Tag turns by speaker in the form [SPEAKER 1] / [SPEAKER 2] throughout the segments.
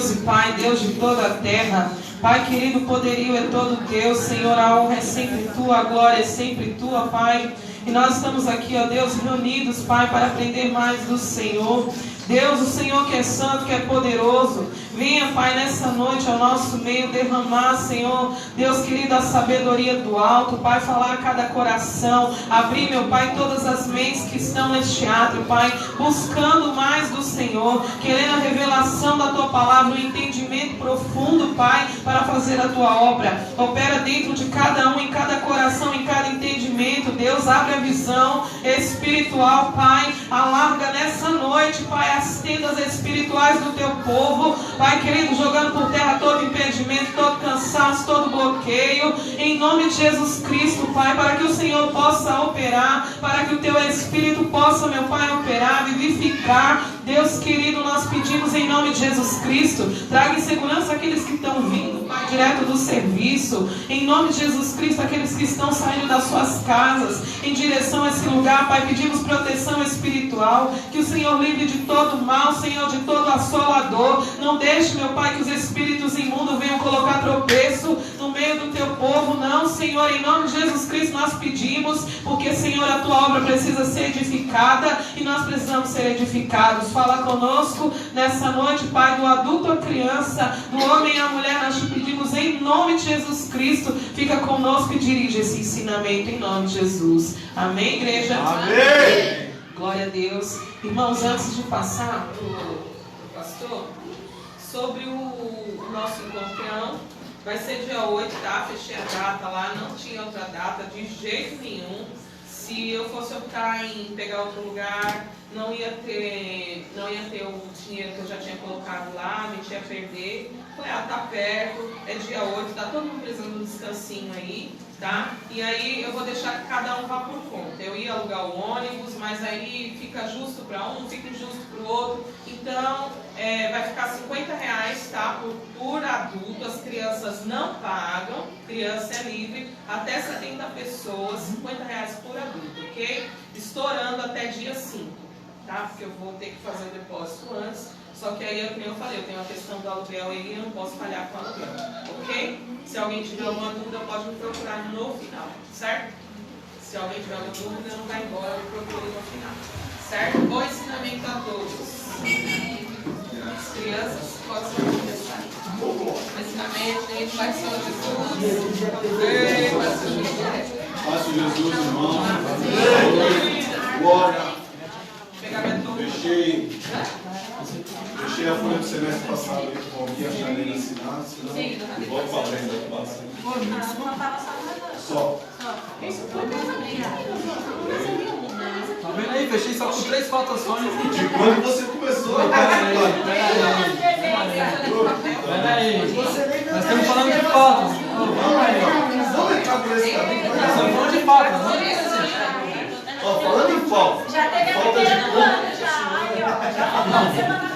[SPEAKER 1] Deus e Pai, Deus de toda a terra. Pai querido, o poderio é todo teu, Senhor, a honra é sempre tua, a glória é sempre tua, Pai. E nós estamos aqui, ó Deus, reunidos, Pai, para aprender mais do Senhor. Deus, o Senhor que é santo, que é poderoso, venha, Pai, nessa noite ao nosso meio derramar, Senhor, Deus querido, a sabedoria do alto, Pai, falar a cada coração, abrir, meu Pai, todas as mentes que estão neste átrio, Pai, buscando mais do Senhor, querendo a revelação da Tua palavra, um entendimento profundo, Pai, para fazer a Tua obra. Opera dentro de cada um, em cada coração, em cada entendimento, Deus, abre a visão espiritual, Pai, alarga nessa noite, Pai, as tendas espirituais do Teu povo, Pai querido, jogando por terra todo impedimento, todo cansaço, todo bloqueio, em nome de Jesus Cristo, Pai, para que o Senhor possa operar, para que o Teu Espírito possa, meu Pai, operar, vivificar. Deus querido, nós pedimos em nome de Jesus Cristo, traga em segurança aqueles que estão vindo, Pai, direto do serviço, em nome de Jesus Cristo, aqueles que estão saindo das suas casas, em direção a esse lugar, Pai, pedimos proteção espiritual, que o Senhor livre de todo mal, Senhor, de todo assolador. Não deixe, meu Pai, que os espíritos imundos venham colocar tropeço no meio do Teu povo, não, Senhor, em nome de Jesus Cristo nós pedimos, porque, Senhor, a Tua obra precisa ser edificada e nós precisamos ser edificados. Fala conosco nessa noite, Pai, do adulto à criança, do homem à mulher, nós te pedimos em nome de Jesus Cristo, fica conosco e dirige esse ensinamento em nome de Jesus. Amém, igreja?
[SPEAKER 2] Amém!
[SPEAKER 1] Glória a Deus. Irmãos, antes de passar para o pastor, sobre o nosso encontrão, vai ser dia 8, tá? Fechei a data lá, não tinha outra data de jeito nenhum. Se eu fosse optar em pegar outro lugar, não ia ter o dinheiro que eu já tinha colocado lá, a gente ia perder. Falei, tá perto, é dia 8, tá todo mundo precisando de um descansinho aí, tá? E aí eu vou deixar que cada um vá por conta. Eu ia alugar o ônibus, mas aí fica justo para um, fica injusto para o outro. Então, vai ficar R$50, tá? Por adulto, as crianças não pagam, criança é livre, até 70 pessoas, R$50 por adulto, ok? Estourando até dia 5, tá? Porque eu vou ter que fazer o depósito antes. Só que aí, como eu falei, eu tenho a questão do aluguel e eu não posso falhar com o aluguel, ok? Se alguém tiver alguma dúvida, pode me procurar no final, certo? Se alguém tiver alguma dúvida, não vai embora, me procure no final, certo? Bom ensinamento a todos. As crianças podem começar. Ensinamento, gente, Pai Senhor Jesus. Amém. Pai Senhor Jesus.
[SPEAKER 2] Pai Senhor Jesus, irmão. Glória. Fechei a folha do semestre passado aí com a Janine assinar, senão eu volto para frente da classe. Só.
[SPEAKER 3] Tá vendo aí? Fechei só com 3 faltações.
[SPEAKER 2] De quando você começou?
[SPEAKER 3] Peraí. Nós estamos falando de faltas.
[SPEAKER 2] Vamos entrar por esse caminho.
[SPEAKER 3] Nós estamos falando de faltas, né?
[SPEAKER 2] Ó, falando em falta.
[SPEAKER 4] Já teve a
[SPEAKER 2] Falta de
[SPEAKER 4] primeira
[SPEAKER 2] ponto.
[SPEAKER 4] semana passada.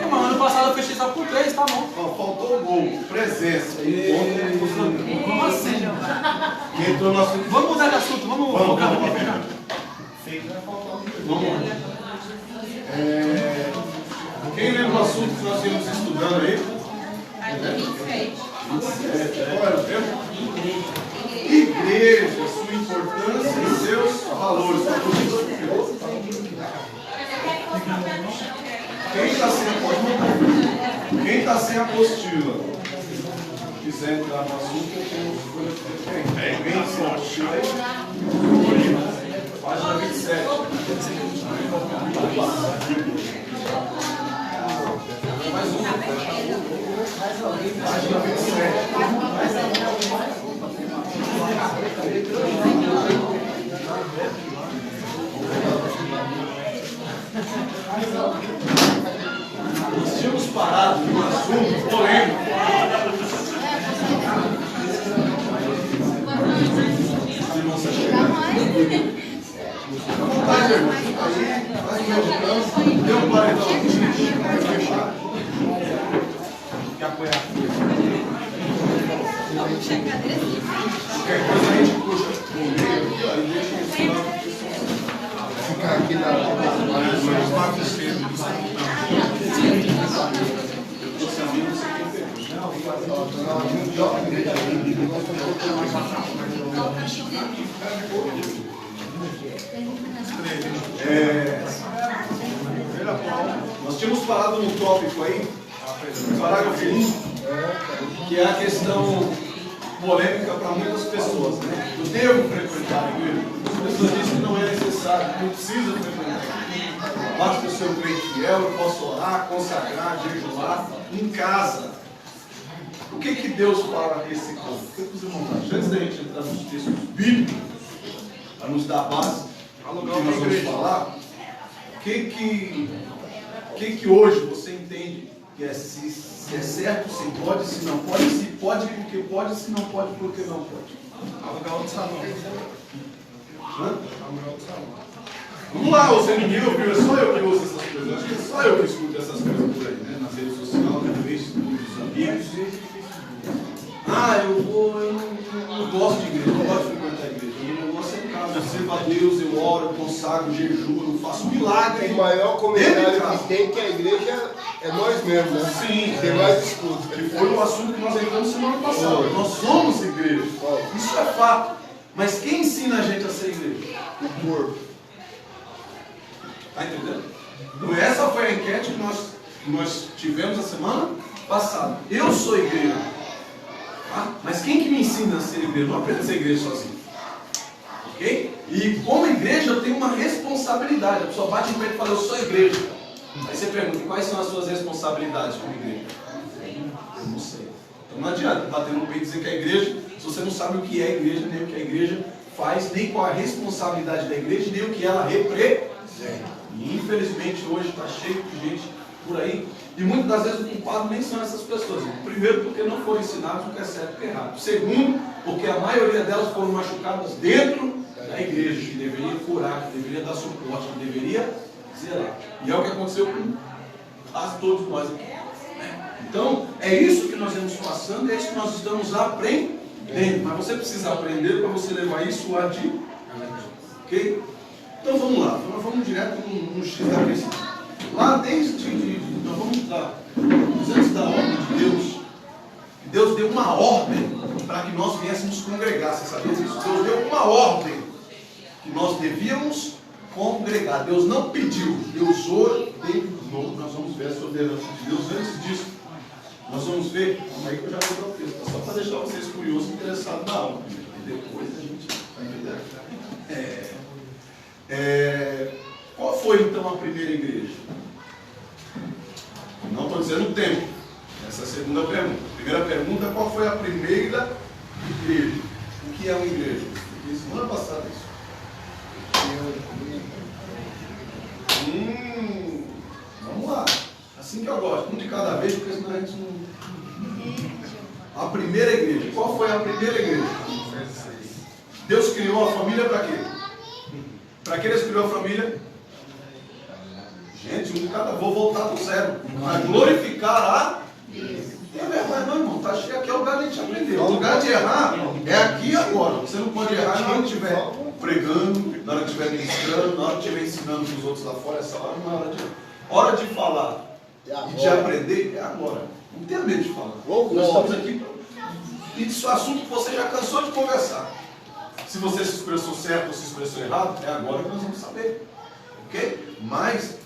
[SPEAKER 3] Irmão, ano passado eu fechei só com 3, tá bom.
[SPEAKER 2] Ó, faltou o gol, presença.
[SPEAKER 3] Como assim?
[SPEAKER 2] Quem entrou no assunto.
[SPEAKER 3] Vamos mudar de assunto, vamos focar no que ficar.
[SPEAKER 2] Vamos lá. Quem lembra o assunto que nós íamos estudando aí? Qual era o tema? Igreja, sua importância e seus valores. Quem está sem apostila? Se quiser entrar no assunto, eu tenho folha. Alguém sem apostila aí? Página 27. Mais um. Página 27. Nós tínhamos parado num assunto polêmico. Fica à vontade, irmão. Aí, vai meditando. Deu um paredão. Vai fechar. Quer apoiar? Qualquer coisa a gente puxa o meio aqui, ó, e deixa esse lado. Ficar aqui na mais cedo. Nós tínhamos falado no tópico aí, parágrafo 1, que é a questão polêmica para muitas pessoas, né? Eu devo frequentar a igreja. As pessoas dizem que não é necessário, não precisa frequentar. Basta ser um crente fiel, eu posso orar, consagrar, jejuar em casa. O que que Deus fala nesse ponto? O que os irmãos acham? Antes da gente entrar nos textos bíblicos, para nos dar base, o que nós vamos falar, o que hoje você entende que é, se é certo, se pode, se não pode, se pode porque pode, se não pode porque não pode.
[SPEAKER 3] Alugar outro salão.
[SPEAKER 2] Hã?
[SPEAKER 3] Alugar outro salão.
[SPEAKER 2] Vamos lá, você ninguém ouviu, é só eu que ouço essas coisas. Acho que é só eu que escuto essas coisas por aí, né? Nas redes sociais, no Facebook, dos amigos. Eu não gosto de igreja, eu não gosto de frequentar a igreja. Eu não gosto de em casa, eu sirvo a Deus, eu oro, eu consagro, jejuo, eu faço milagre.
[SPEAKER 4] O maior comentário que tem que a igreja é nós mesmos, né?
[SPEAKER 2] Sim.
[SPEAKER 4] Tem mais escuta.
[SPEAKER 2] Que foi o assunto que nós entramos semana passada. Nós somos igreja. Isso é fato. Mas quem ensina a gente a ser igreja?
[SPEAKER 4] O corpo.
[SPEAKER 2] Está entendendo? Então essa foi a enquete que nós tivemos a semana passada. Eu sou igreja. Tá? Mas quem que me ensina a ser igreja? Não aprendo a ser igreja sozinho. Ok? E como igreja eu tenho uma responsabilidade. A pessoa bate em peito e fala, eu sou igreja. Aí você pergunta, quais são as suas responsabilidades como igreja? Eu não sei. Então não adianta bater no peito e dizer que é igreja, se você não sabe o que é igreja, nem o que a igreja faz, nem qual a responsabilidade da igreja, nem o que ela representa. E infelizmente hoje está cheio de gente por aí, e muitas das vezes o culpado nem são essas pessoas. Primeiro, porque não foram ensinados o que é certo e o que é errado. Segundo, porque a maioria delas foram machucadas dentro da igreja, que deveria curar, que deveria dar suporte, que deveria zelar. E é o que aconteceu com quase todos nós aqui. Então, é isso que nós estamos passando, é isso que nós estamos aprendendo. Mas você precisa aprender para você levar isso adiante. Ok? Então vamos lá, nós vamos direto no X da questão. Lá desde, nós vamos lá, antes da ordem de Deus, Deus deu uma ordem para que nós viéssemos congregar. Você sabia disso? Deus deu uma ordem que nós devíamos congregar. Deus não pediu, Deus ordenou. Nós vamos ver essa ordenança de Deus. Antes disso, nós vamos ver, calma aí que eu já vou dar o texto, só para deixar vocês curiosos e interessados na aula. E depois a gente vai entender. Qual foi então a primeira igreja? Não estou dizendo o tempo. Essa é a segunda pergunta. Primeira pergunta, qual foi a primeira igreja? O que é uma igreja? Eu disse semana passada isso. Vamos lá. Assim que eu gosto. Um de cada vez, porque senão a gente não... A primeira igreja. Qual foi a primeira igreja? Deus criou a família para quê? Para que Deus criou a família? Gente, um de cada... Vou voltar do zero. Para glorificar a... É verdade, não, irmão. Tá cheio. Aqui é o lugar de a gente aprender. O lugar de errar é aqui e agora. Você não pode errar na hora que estiver pregando, na hora que estiver ministrando, na hora que estiver ensinando para os outros lá fora. Essa hora não é hora de falar e de aprender. É agora. Não tenha medo de falar. Nós estamos aqui e isso é um assunto que você já cansou de conversar. Se você se expressou certo ou se expressou errado, é agora que nós vamos saber. Ok? Mas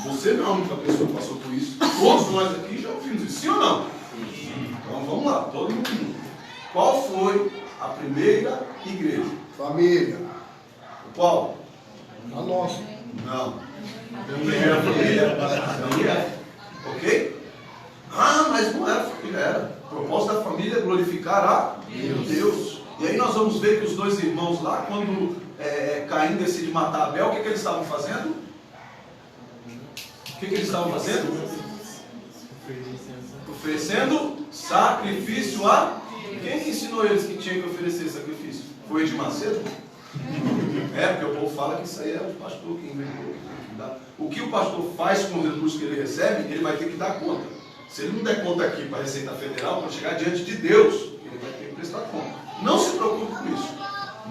[SPEAKER 2] você não é a única pessoa que passou por isso. Todos nós aqui já ouvimos isso. Sim ou não? Então vamos lá, todo mundo. Qual foi a primeira igreja?
[SPEAKER 4] Família.
[SPEAKER 2] Qual?
[SPEAKER 4] A nossa.
[SPEAKER 2] Não. A primeira família. Família. Ok? Ah, mas não era família, era. O propósito da família é glorificar a Deus. E aí nós vamos ver que os dois irmãos lá, quando Caim decide matar Abel, o que eles estavam fazendo? O que eles estavam fazendo? Oferecendo sacrifício a... Quem ensinou eles que tinha que oferecer sacrifício? Foi de Macedo? Porque o povo fala que isso aí é o pastor que inventou. O que o pastor faz com os recursos que ele recebe, ele vai ter que dar conta. Se ele não der conta aqui para a Receita Federal, para chegar diante de Deus, ele vai ter que prestar conta. Não se preocupe com isso.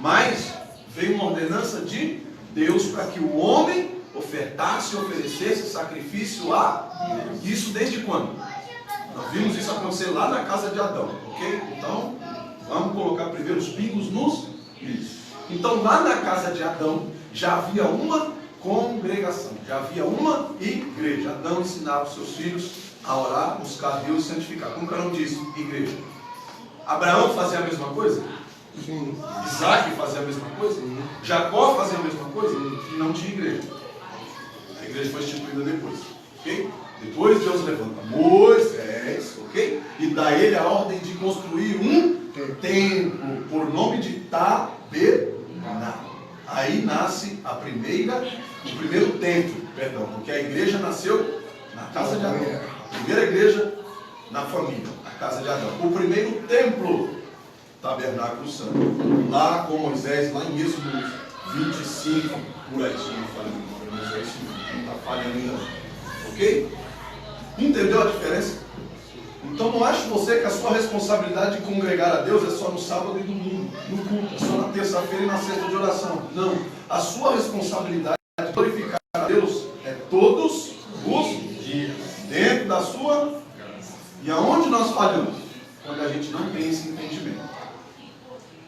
[SPEAKER 2] Mas veio uma ordenança de Deus para que o homem ofertasse e oferecesse sacrifício a Deus. Isso desde quando? Nós vimos isso acontecer lá na casa de Adão, ok? Então, vamos colocar primeiro os pingos nos is. Então, lá na casa de Adão, já havia uma congregação, já havia uma igreja. Adão ensinava os seus filhos a orar, buscar Deus e santificar. Como que eu não disse? Igreja. Abraão fazia a mesma coisa?
[SPEAKER 4] Sim.
[SPEAKER 2] Isaac fazia a mesma coisa? Jacó fazia a mesma coisa? E não tinha igreja. A igreja foi instituída depois, ok? Depois Deus levanta Moisés, ok? E dá ele a ordem de construir um templo, por nome de Tabernáculo. Aí nasce o primeiro templo, perdão, porque a igreja nasceu na casa de Adão. A primeira igreja na família, a casa de Adão. O primeiro templo, Tabernáculo Santo, lá com Moisés, lá em Êxodo 25, por aí, se não falha a memória, Moisés não está falhando ainda não, ok? Entendeu a diferença? Então não ache você que a sua responsabilidade de congregar a Deus é só no sábado e domingo, no culto, é só na terça-feira e na sexta de oração. Não, a sua responsabilidade de glorificar a Deus é todos os dias, dentro da sua... E aonde nós falhamos? Quando a gente não tem esse entendimento.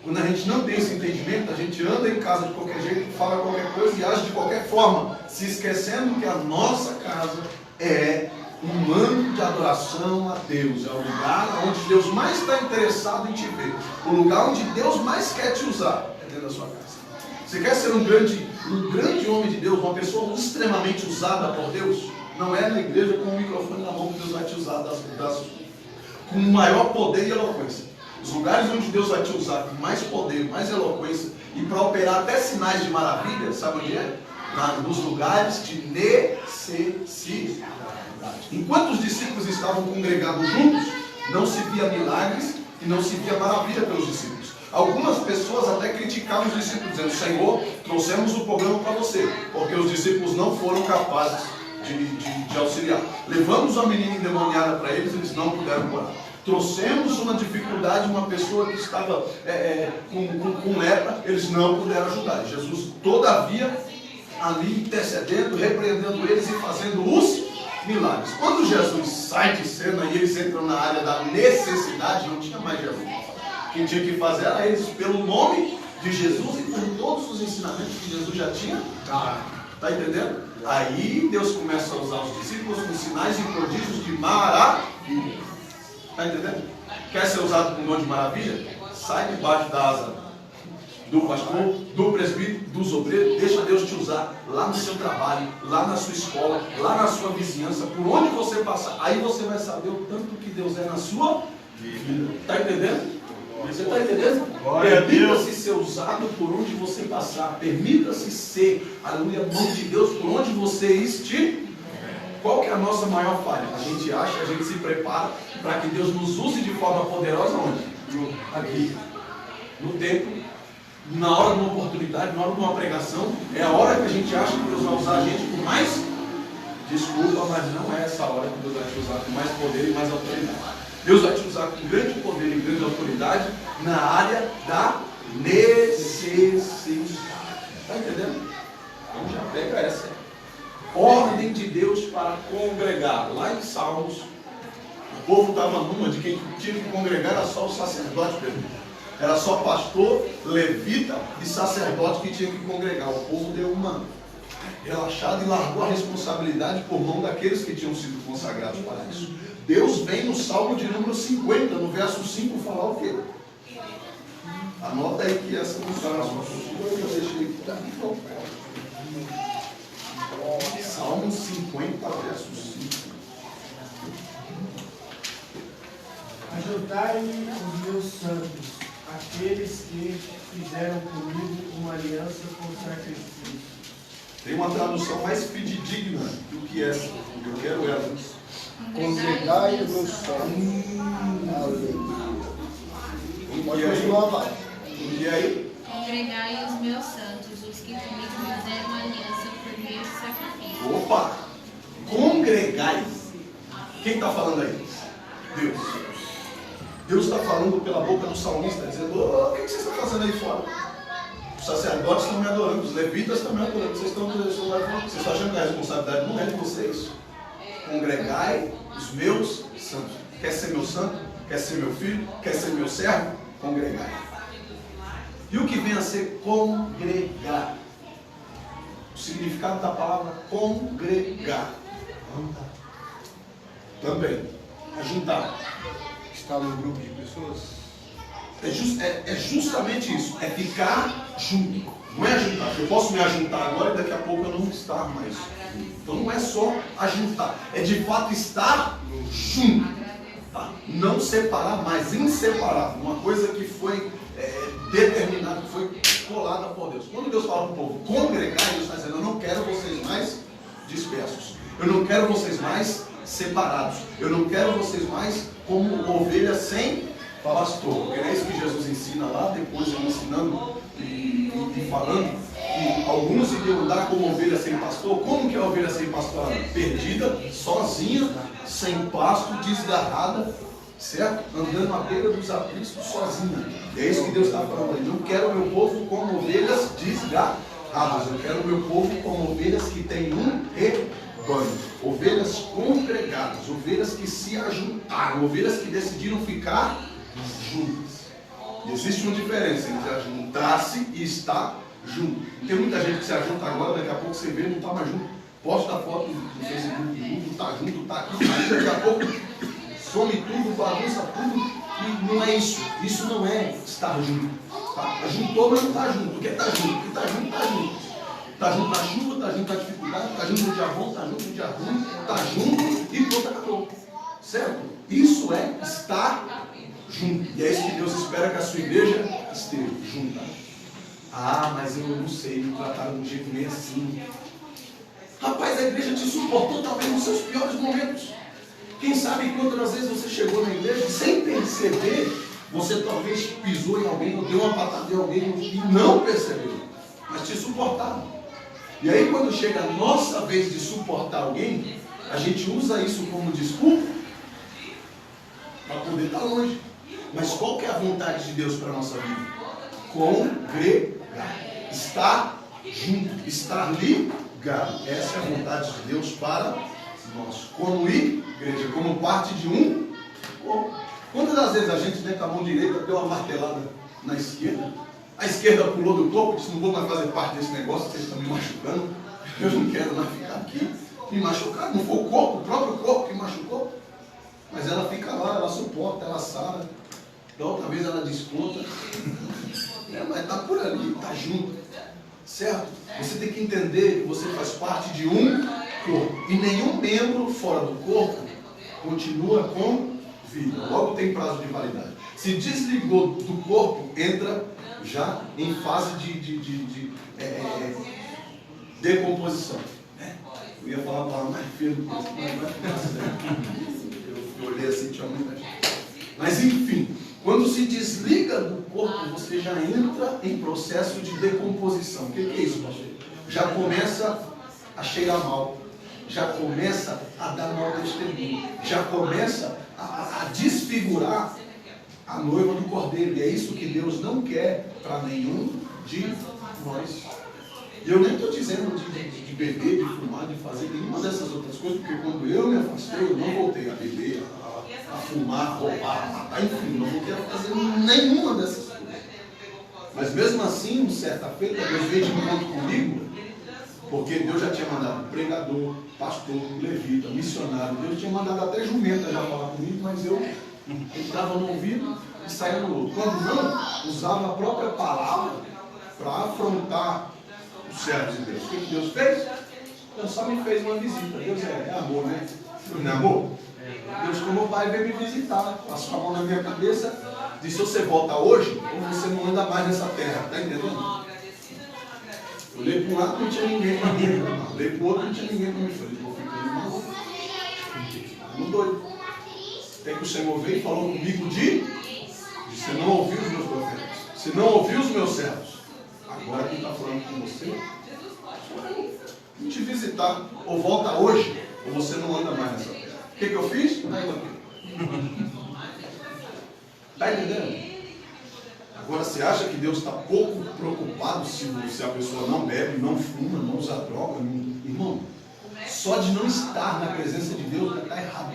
[SPEAKER 2] Quando a gente não tem esse entendimento, a gente anda em casa de qualquer jeito, fala qualquer coisa e age de qualquer forma, se esquecendo que a nossa casa é um ano de adoração a Deus. É o lugar onde Deus mais está interessado em te ver. O lugar onde Deus mais quer te usar é dentro da sua casa. Você quer ser um grande homem de Deus, uma pessoa extremamente usada por Deus? Não é na igreja com o microfone na mão que Deus vai te usar com maior poder e eloquência. Os lugares onde Deus vai te usar com mais poder, mais eloquência e para operar até sinais de maravilha, sabe onde é? Nos lugares de necessidade. Enquanto os discípulos estavam congregados juntos, não se via milagres e não se via maravilha pelos discípulos. Algumas pessoas até criticavam os discípulos, dizendo: Senhor, trouxemos o problema para você, porque os discípulos não foram capazes de auxiliar. Levamos uma menina endemoniada para eles, eles não puderam curar. Trouxemos uma dificuldade, uma pessoa que estava com lepra, eles não puderam ajudar. Jesus, todavia, ali intercedendo, repreendendo eles e fazendo os milagres. Quando Jesus sai de cena e eles entram na área da necessidade, não tinha mais Jesus. Quem tinha que fazer era eles, pelo nome de Jesus e por todos os ensinamentos que Jesus já tinha dado. Está entendendo? Aí Deus começa a usar os discípulos com sinais e prodígios de maravilha. Está entendendo? Quer ser usado com dom de maravilha? Sai debaixo da asa do pastor, do presbítero, dos obreiros. Deixa Deus te usar lá no seu trabalho, lá na sua escola, lá na sua vizinhança, por onde você passar. Aí você vai saber o tanto que Deus é na sua vida. Está entendendo? Você está entendendo? Permita-se ser usado por onde você passar. Permita-se ser, aleluia, mão de Deus por onde você estiver. Qual que é a nossa maior falha? A gente acha, a gente se prepara para que Deus nos use de forma poderosa onde? Aqui. No tempo, na hora de uma oportunidade, na hora de uma pregação, é a hora que a gente acha que Deus vai usar a gente com mais... Desculpa, mas não é essa hora que Deus vai te usar com mais poder e mais autoridade. Deus vai te usar com grande poder e grande autoridade na área da necessidade. Está entendendo? Então já pega essa. Ordem de Deus para congregar. Lá em Salmos, o povo estava numa de quem tinha que congregar era só o sacerdote, Pedro. Era só pastor, levita e sacerdote que tinha que congregar. O povo deu uma relaxada e largou a responsabilidade por mão daqueles que tinham sido consagrados para isso. Deus vem no Salmo de número 50, no verso 5, falar o quê? Anota aí que essa não está na sua postura, eu já deixei aqui. Salmo 50, verso 5.
[SPEAKER 5] Ajudai-me os meus santos, aqueles que fizeram comigo uma aliança com sacrifício.
[SPEAKER 2] Tem uma tradução mais fidedigna do que essa. Eu quero ela.
[SPEAKER 4] Congregai os meus santos. Pode continuar mais.
[SPEAKER 2] E aí?
[SPEAKER 6] Congregai os meus santos, os que comigo fizeram aliança por meio de sacrifício.
[SPEAKER 2] Opa! Congregai. Quem está falando aí? Deus. Deus está falando pela boca do salmista, dizendo: o que vocês estão fazendo aí fora? Os sacerdotes estão me adorando, os levitas estão me adorando. Vocês estão achando que a responsabilidade não é de vocês? Congregai os meus santos. Quer ser meu santo? Quer ser meu filho? Quer ser meu servo? Congregar. E o que vem a ser congregar? O significado da palavra congregar. Também. Ajuntar.
[SPEAKER 4] Está num grupo de pessoas?
[SPEAKER 2] É justamente isso. É ficar junto. Não é ajuntar. Eu posso me ajuntar agora e daqui a pouco eu não estar mais. Então não é só ajuntar. É de fato estar junto. Tá? Não separar, mas inseparável. Uma coisa que foi determinada, que foi colada por Deus. Quando Deus fala para o povo congregar, Deus está dizendo: eu não quero vocês mais dispersos. Eu não quero vocês mais separados. Eu não quero vocês mais como ovelhas sem pastor. Porque é isso que Jesus ensina lá, depois ele ensinando e falando que alguns iriam andar como ovelha sem pastor. Como que é a ovelha sem pastor? Perdida, sozinha, sem pasto, desgarrada, certo? Andando à beira dos apriscos sozinha. E é isso que Deus está falando. Eu não quero o meu povo como ovelhas desgarradas. Eu quero o meu povo como ovelhas que têm um rebanho. Ovelhas congregadas, ovelhas que se ajuntaram, ovelhas que decidiram ficar juntas. E existe uma diferença entre ajuntar-se e estar junto. Tem muita gente que se ajunta agora, daqui a pouco você vê, não está mais junto. Posta a foto no Facebook junto, está junto, está aqui, tá ali, daqui a pouco some tudo, bagunça tudo. E não é isso. Isso não é estar junto. Tá? Ajuntou, mas não está junto. Porque está junto. Porque está junto, está junto. Está junto na chuva, está junto na dificuldade, está junto no dia bom, está junto no dia ruim, está junto e pronto, acabou. Certo? Isso é estar junto. E é isso que Deus espera que a sua igreja esteja junta. Ah, mas eu não sei, me trataram de um jeito meio assim. Rapaz, a igreja te suportou talvez nos seus piores momentos. Quem sabe quantas vezes você chegou na igreja sem perceber, você talvez pisou em alguém, ou deu uma patada em alguém e não percebeu, mas te suportaram. E aí quando chega a nossa vez de suportar alguém, a gente usa isso como desculpa para poder estar longe. Mas qual que é a vontade de Deus para a nossa vida? Congregar. Estar junto, estar ligado. Essa é a vontade de Deus para nós. Como igreja, como parte de um corpo. Quantas das vezes a gente, né, com a mão direita, deu uma martelada na esquerda? A esquerda pulou do corpo e disse: não vou mais fazer parte desse negócio, vocês estão me machucando. Eu não quero mais ficar aqui. Me machucar. Não foi o corpo, o próprio corpo que machucou. Mas ela fica lá, ela suporta, ela sara. Da outra vez ela desconta. Mas está por ali, está junto. Certo? Você tem que entender que você faz parte de um corpo. E nenhum membro fora do corpo continua com vida. Logo tem prazo de validade. Se desligou do corpo, entra já em fase de decomposição. Eu ia falar a palavra mais feia do corpo, mas vai ficar certo. Eu olhei assim, tinha muita gente. Mas enfim, quando se desliga do corpo, você já entra em processo de decomposição. O que é isso, pastor? Já começa a cheirar mal. Já começa a dar mau testemunho. Já começa a desfigurar a noiva do cordeiro. E é isso que Deus não quer para nenhum de nós. E eu nem estou dizendo de beber, de fumar, de fazer nenhuma dessas outras coisas, porque quando eu me afastei, eu não voltei a beber, a fumar, a roubar, a matar, enfim, não voltei a fazer nenhuma dessas coisas. Mas mesmo assim, certa feita, Deus veio de encontro comigo, porque Deus já tinha mandado pregador, pastor, levita, missionário. Deus tinha mandado até jumenta já falar comigo, mas eu entrava no ouvido e saía no outro. Quando não, usava a própria palavra para afrontar os servos de Deus. O que Deus fez? Deus só me fez uma visita. Deus é amor, né? Não é amor? Deus, como pai, veio me visitar, passou a mão na minha cabeça, disse: você volta hoje ou você não anda mais nessa terra. Está entendendo? Eu olhei para um lado, não tinha ninguém para mim. Eu olhei para o outro, não tinha ninguém para mim. Eu falei: vou ficar maluco. Não doido. Até que o Senhor veio e falou comigo de você não ouviu os meus profetas, você não ouviu os meus servos. Agora quem está falando com você, vou te visitar. Ou volta hoje, ou você não anda mais nessa terra. O que eu fiz? Está indo aqui. Está entendendo? Agora, você acha que Deus está pouco preocupado se a pessoa não bebe, não fuma, não usa droga? Irmão, só de não estar na presença de Deus já está errado.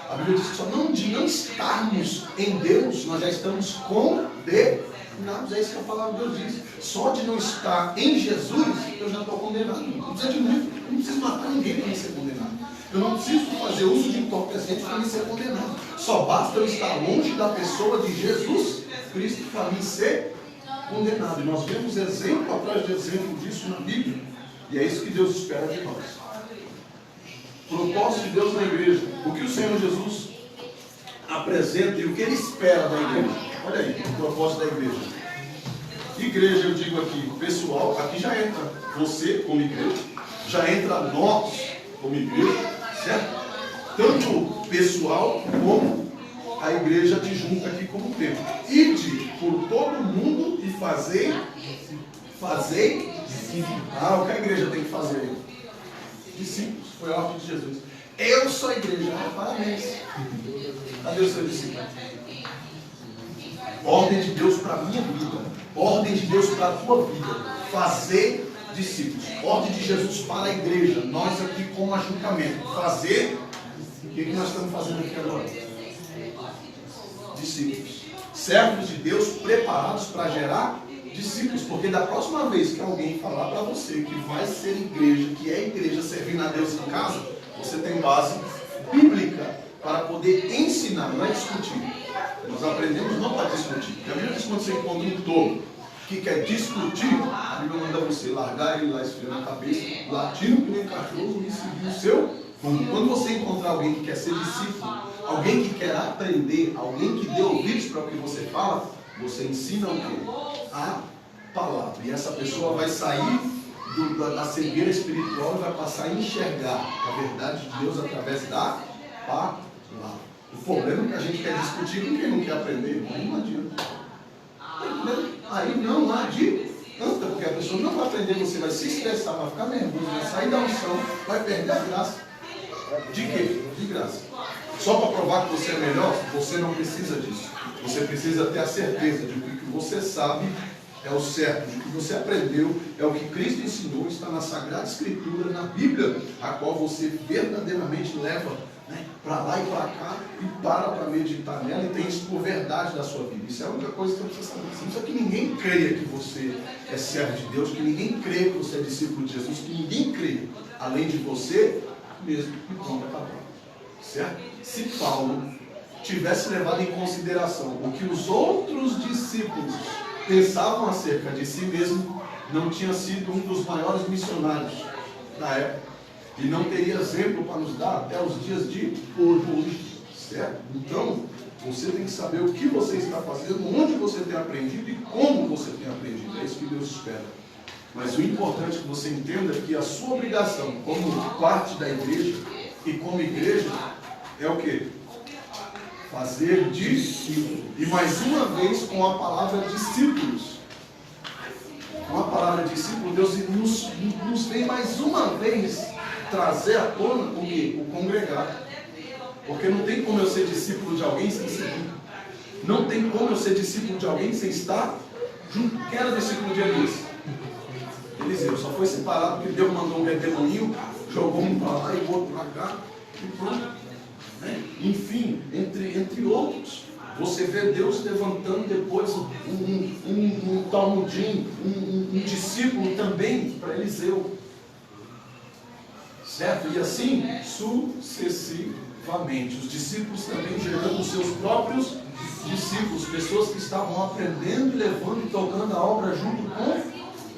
[SPEAKER 2] A Bíblia diz que só de não estarmos em Deus, nós já estamos condenados. É isso que a palavra de Deus diz. Só de não estar em Jesus, eu já estou condenado. Não precisa de muito, eu não preciso matar ninguém para me ser condenado. Eu não preciso fazer uso de entorpecentes para me ser condenado. Só basta eu estar longe da pessoa de Jesus Cristo para me ser condenado. E nós vemos exemplo atrás de exemplo disso na Bíblia. E é isso que Deus espera de nós. Propósito de Deus na igreja. O que o Senhor Jesus apresenta e o que Ele espera da igreja. Olha aí, o propósito da igreja. Igreja, eu digo aqui, pessoal, aqui já entra você como igreja, já entra nós como igreja, certo? Tanto pessoal como a igreja adjunta aqui como templo. Ide por todo mundo e fazei. O que a igreja tem que fazer? Discípulos, foi a ordem de Jesus. Eu sou a igreja, parabéns. Cadê o seu discípulo? Ordem de Deus para a minha vida, ordem de Deus para a tua vida. Fazer discípulos. Ordem de Jesus para a igreja. Nós aqui como ajuntamento. Fazer. O que nós estamos fazendo aqui agora? Discípulos. Servos de Deus preparados para gerar discípulos. Porque da próxima vez que alguém falar para você que vai ser igreja, que é igreja servindo a Deus em casa, você tem base bíblica para poder ensinar, não é discutir. Nós aprendemos não para discutir. Porque a Bíblia diz quando você encontra um tolo que quer discutir, a Bíblia manda você largar ele lá esfriando a cabeça, latindo que nem cachorro e seguir o seu rumo. Quando você encontrar alguém que quer ser discípulo, alguém que quer aprender, alguém que dê ouvidos para o que você fala, você ensina o quê? A palavra. E essa pessoa vai sair da cegueira espiritual e vai passar a enxergar a verdade de Deus através da palavra. O problema é que a gente quer discutir com quem não quer aprender. Aí não adianta. Aí não adianta, porque a pessoa não vai aprender, você vai se estressar, vai ficar nervoso, vai sair da unção, vai perder a graça. De quê? De graça. Só para provar que você é melhor, você não precisa disso. Você precisa ter a certeza de que o que você sabe é o certo, de que você aprendeu, é o que Cristo ensinou, está na Sagrada Escritura, na Bíblia, a qual você verdadeiramente leva para lá e para cá e para meditar nela e tem isso por verdade da sua vida. Isso é a única coisa que você precisa saber. Você não precisa que ninguém creia que você é servo de Deus, que ninguém creia que você é discípulo de Jesus, que ninguém creia, além de você mesmo, e pronto, acabou. Certo? Se Paulo tivesse levado em consideração o que os outros discípulos pensavam acerca de si mesmo, não tinha sido um dos maiores missionários da época. E não teria exemplo para nos dar até os dias de hoje, certo? Então, você tem que saber o que você está fazendo, onde você tem aprendido e como você tem aprendido. É isso que Deus espera. Mas o importante é que você entenda que a sua obrigação, como parte da igreja e como igreja, é o quê? Fazer discípulos. E mais uma vez com a palavra discípulos. Com a palavra discípulo, Deus nos vem mais uma vez trazer à tona o congregado. Porque não tem como eu ser discípulo de alguém sem seguir. Não tem como eu ser discípulo de alguém sem estar junto. Quem era discípulo de Elias? Eliseu. Só foi separado porque Deus mandou um redemoinho, jogou um para lá e o outro para cá e pronto. Enfim, entre outros. Você vê Deus levantando depois um Talmudim, um discípulo também para Eliseu. Certo? E assim sucessivamente. Os discípulos também gerando os seus próprios discípulos, pessoas que estavam aprendendo, levando e tocando a obra junto com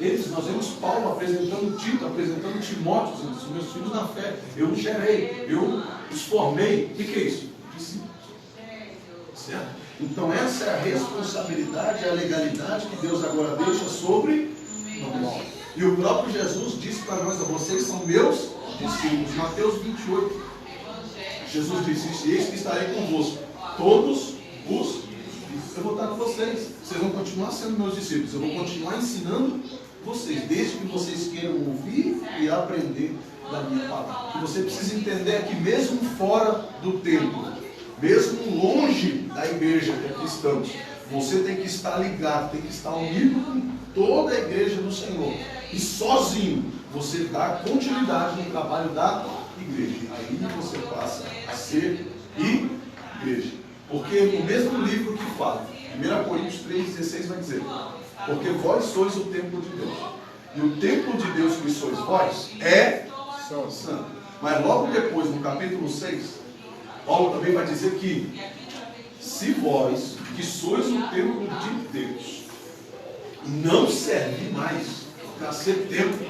[SPEAKER 2] eles. Nós vemos Paulo apresentando Tito, apresentando Timóteo, dizendo: são meus filhos na fé, eu os gerei, eu os formei. O que é isso? Discípulos. Certo? Então essa é a responsabilidade, a legalidade que Deus agora deixa sobre nós. E o próprio Jesus disse para nós: vocês são meus discípulos. Mateus 28. Jesus disse: eis que estarei convosco todos os dias. Eu vou estar com vocês. Vocês vão continuar sendo meus discípulos. Eu vou continuar ensinando vocês, desde que vocês queiram ouvir e aprender da minha palavra. E você precisa entender que mesmo fora do templo, mesmo longe da igreja que aqui estamos, você tem que estar ligado, tem que estar unido com toda a igreja do Senhor. E sozinho você dá continuidade no trabalho da igreja. Aí você passa a ser e igreja. Porque no mesmo livro que fala, 1 Coríntios 3,16 vai dizer: porque vós sois o templo de Deus, e o templo de Deus que sois vós é santo. Mas logo depois, no capítulo 6, Paulo também vai dizer que se vós, que sois o templo de Deus, não serve mais para ser templo,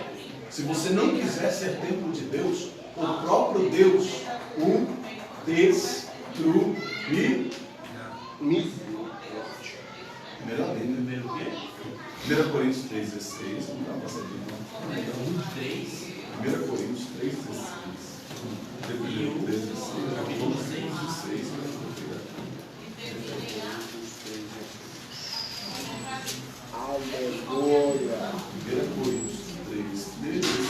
[SPEAKER 2] se você não quiser ser templo de Deus, o próprio Deus o destruirá. Primeira lei, primeiro o quê? 1 Coríntios 3,16. Não dá para saber, não. 1 Coríntios 3,16. Capítulo 6,
[SPEAKER 4] Aleluia.
[SPEAKER 2] 1 Coríntios 3,16.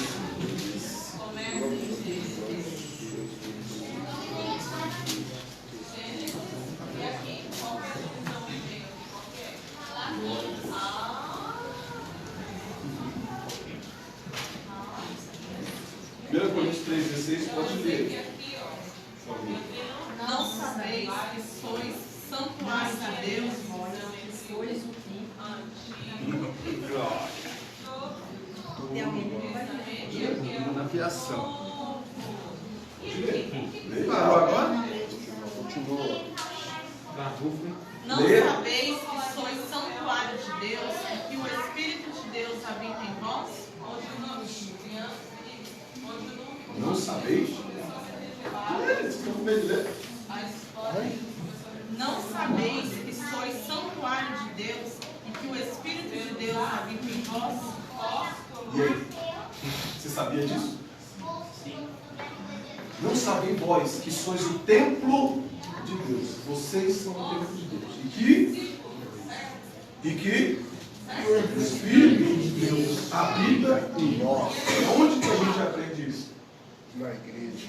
[SPEAKER 2] Coríntios 3,16, pode ler.
[SPEAKER 1] Não sabeis que sois santuário de Deus, que sois o
[SPEAKER 4] Na fiação.
[SPEAKER 2] Agora?
[SPEAKER 4] Continua.
[SPEAKER 1] Não sabeis que sois santuário de Deus e que o Espírito de Deus habita em vós?
[SPEAKER 2] Não sabeis?
[SPEAKER 1] Não sabeis que sois santuário de Deus e que o Espírito de Deus habita em vós?
[SPEAKER 2] E aí? Você sabia disso? Sim. Não sabeis vós que sois o templo de Deus. Vocês são o templo de Deus. E que o Espírito de Deus habita em nós. Onde que a gente aprende isso?
[SPEAKER 4] Na igreja.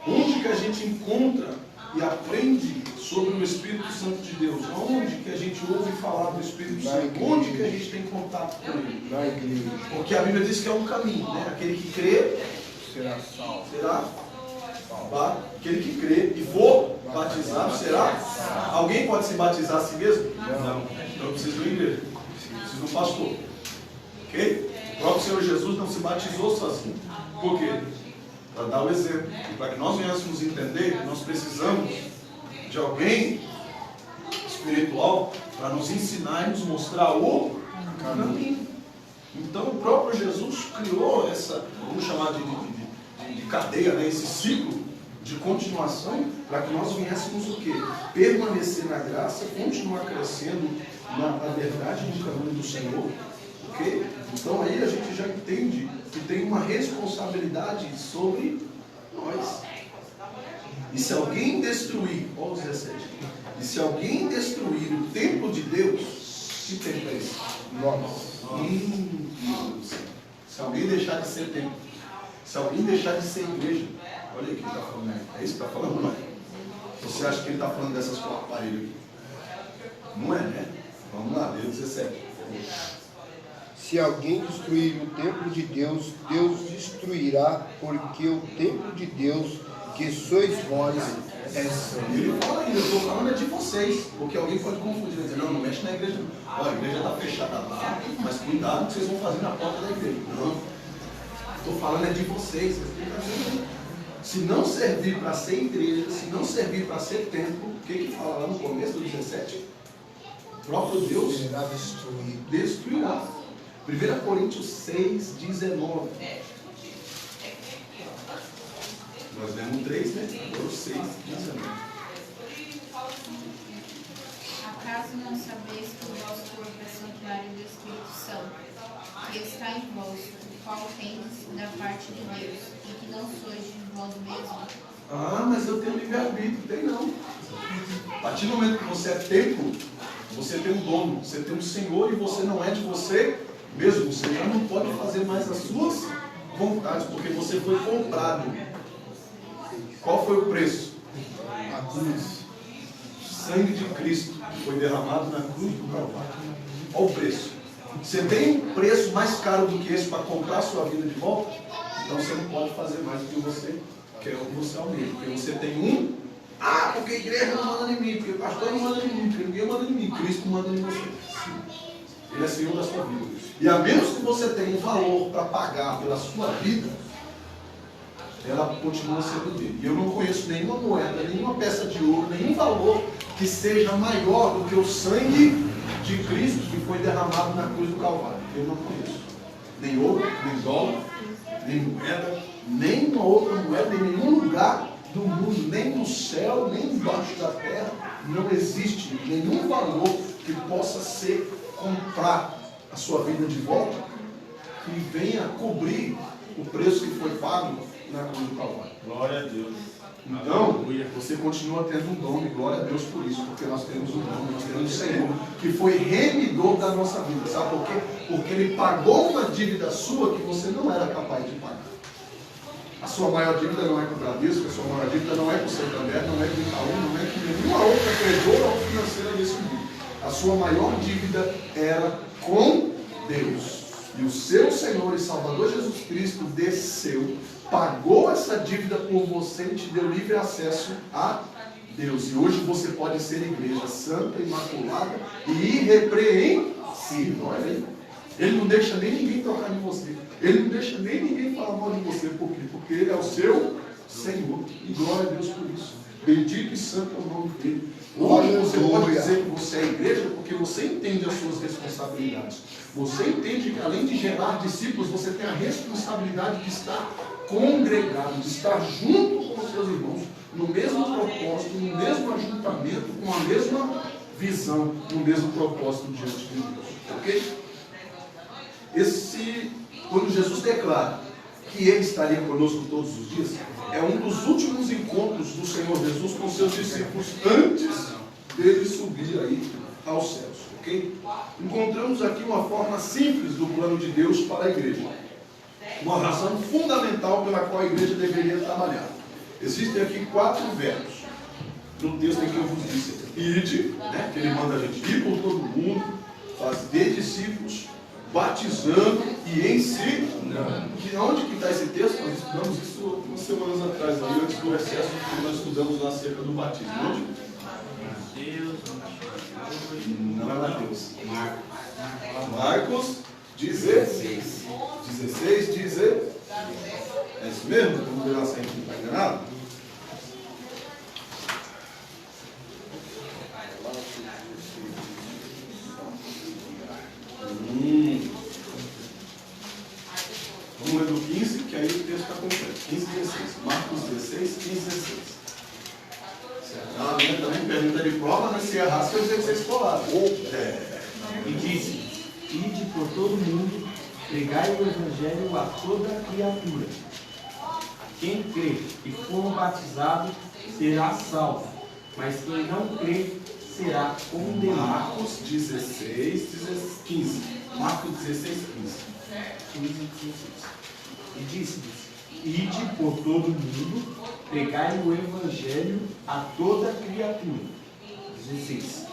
[SPEAKER 2] Onde que a gente encontra e aprende sobre o Espírito Santo de Deus? Onde que a gente ouve falar do Espírito Santo? Onde que a gente tem contato com ele?
[SPEAKER 4] Na igreja.
[SPEAKER 2] Porque a Bíblia diz que é um caminho, né? Aquele que crê
[SPEAKER 4] Será salvo.
[SPEAKER 2] será salvo. Aquele que crê e for batizado será salvo. Alguém pode se batizar a si mesmo? Não. Então eu preciso da igreja. Preciso do pastor. Ok? O próprio Senhor Jesus não se batizou sozinho. Por quê? Para dar o exemplo. E para que nós venhamos entender, nós precisamos de alguém espiritual para nos ensinar e nos mostrar o caminho. Então o próprio Jesus criou essa, vamos chamar de cadeia, né? Esse ciclo de continuação, para que nós viéssemos o quê? Permanecer na graça, continuar crescendo na verdade no caminho do Senhor. Ok? Então aí a gente já entende que tem uma responsabilidade sobre nós. E se alguém destruir, olha os 17, e se alguém destruir o templo de Deus, que templo é esse?
[SPEAKER 4] Nós.
[SPEAKER 2] Se alguém deixar de ser templo, se alguém deixar de ser igreja, olha aí o que ele está falando. É isso que está falando, não é? Você acha que ele está falando dessas quatro aparelhos aqui? Não é, né? Vamos lá, Deus 17.
[SPEAKER 4] Se alguém destruir o templo de Deus, Deus destruirá, porque o templo de Deus, que sois vós, é santo.
[SPEAKER 2] Ele fala ainda, eu estou falando é de vocês, porque alguém pode confundir, dizer, não mexe na igreja não. Ó, a igreja está fechada lá, mas cuidado o que vocês vão fazer na porta da igreja. Não, estou falando é de vocês. Se não servir para ser igreja, se não servir para ser templo, o que fala lá no começo do 17? O próprio Deus
[SPEAKER 4] Será destruído.
[SPEAKER 2] destruirá. 1 Coríntios 6, 19. Nós lemos 3, né? Agora 6, 19.
[SPEAKER 6] Acaso não sabeis que o vosso corpo é santuário do Espírito Santo, que está em vós, o qual tendes da parte de Deus, e que não sois de vós mesmos?
[SPEAKER 2] Ah, mas eu tenho livre-arbítrio. Tem não. A partir do momento que você é templo, você tem um dono, você tem um senhor e você não é de você mesmo. Você já não pode fazer mais as suas vontades, porque você foi comprado. Qual foi o preço? A cruz. O sangue de Cristo foi derramado na cruz do Calvário. Olha o preço. Você tem um preço mais caro do que esse para comprar a sua vida de volta? Então você não pode fazer mais do que você quer ou você almeja. Porque você tem um Ah, porque a igreja não manda em mim, porque o pastor não manda em mim, porque ninguém manda em mim, Cristo manda em você. Sim. Ele é Senhor da sua vida. E a menos que você tenha um valor para pagar pela sua vida, ela continua sendo dele. E eu não conheço nenhuma moeda, nenhuma peça de ouro, nenhum valor que seja maior do que o sangue de Cristo que foi derramado na cruz do Calvário. Eu não conheço. Nem ouro, nem dólar, nem moeda, nem uma outra moeda, em nenhum lugar do mundo, nem no céu, nem embaixo da terra, não existe nenhum valor que possa ser comprar a sua vida de volta e venha cobrir o preço que foi pago na cruz do Calvário.
[SPEAKER 7] Glória a Deus.
[SPEAKER 2] Então, você continua tendo um dom, e glória a Deus por isso, porque nós temos um dom, nós temos um Senhor que foi remidor da nossa vida. Sabe por quê? Porque Ele pagou uma dívida sua que você não era capaz de pagar. A sua maior dívida não é com o Bradesco, a sua maior dívida não é com o Santander, não é com o Itaú, não é com nenhuma outra credora ou financeira desse mundo. A sua maior dívida era com Deus. E o seu Senhor e Salvador Jesus Cristo desceu, pagou essa dívida por você e te deu livre acesso a Deus. E hoje você pode ser igreja santa, imaculada e irrepreensível. Olha aí. Ele não deixa nem ninguém tocar em você. Ele não deixa nem ninguém falar mal de você. Por quê? Porque Ele é o seu Senhor. E glória a Deus por isso. Bendito e santo é o nome dele. Hoje você pode dizer que você é igreja porque você entende as suas responsabilidades. Você entende que além de gerar discípulos, você tem a responsabilidade de estar congregado, de estar junto com os seus irmãos, no mesmo propósito, no mesmo ajuntamento, com a mesma visão, no mesmo propósito diante de Deus. Ok? Quando Jesus declara que Ele estaria conosco todos os dias, é um dos últimos encontros do Senhor Jesus com seus discípulos antes dele subir aí aos céus, ok? Encontramos aqui uma forma simples do plano de Deus para a igreja, uma razão fundamental pela qual a igreja deveria trabalhar. Existem aqui 4 verbos no texto em que eu vos disse: ide, né, que Ele manda a gente ir por todo mundo, fazer discípulos, batizando e ensinando. Onde que está esse texto? Nós estudamos isso umas semanas atrás, ali, antes do recesso, quando nós estudamos lá acerca do batismo. Onde? Não é Mateus. Marcos 16. 16, 16. É isso mesmo? Vamos ver lá se a gente não está enganado. Vamos ler do 15, que aí o texto está completo. 15 e 16. Marcos 16, 15 e 16. Ela também pergunta de prova, mas se errar, eu dizer que vocês colaram.
[SPEAKER 5] E disse: ide por todo mundo, pregai o evangelho a toda criatura. Quem crê e for batizado será salvo, mas quem não crê será condenado.
[SPEAKER 2] Marcos 16, 15. Marcos 16, 15.
[SPEAKER 5] E disse-lhes: ide por todo mundo, pregai o evangelho a toda criatura. 16.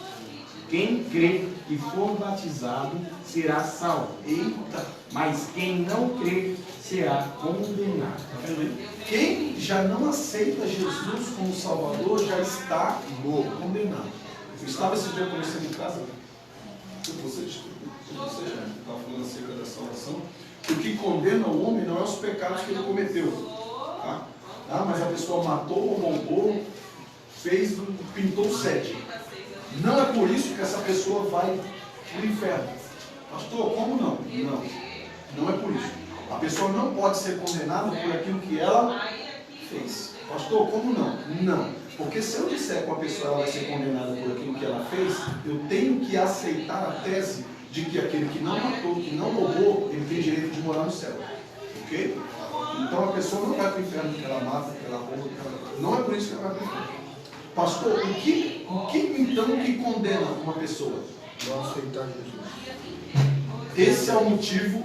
[SPEAKER 5] Quem crê e for batizado será salvo.
[SPEAKER 2] Eita!
[SPEAKER 5] Mas quem não crê será condenado.
[SPEAKER 2] Quem já não aceita Jesus como Salvador já está condenado. Eu estava esse dia conversando em casa. Você já estava falando acerca da salvação. O que condena o homem não é os pecados que ele cometeu. Tá? Mas a pessoa matou, roubou, pintou 7. Não é por isso que essa pessoa vai para o inferno. Pastor, como não? Não é por isso. A pessoa não pode ser condenada por aquilo que ela fez. Pastor, como não? Não. Porque se eu disser que a pessoa ela vai ser condenada por aquilo que ela fez, eu tenho que aceitar a tese de que aquele que não matou, que não roubou, ele tem direito de morar no céu. Ok? Então a pessoa não vai para o inferno porque ela mata, porque ela rouba, porque ela... Não é por isso que ela vai para o inferno. Pastor, o que então que condena uma pessoa?
[SPEAKER 4] Não aceitar Jesus.
[SPEAKER 2] Esse é o motivo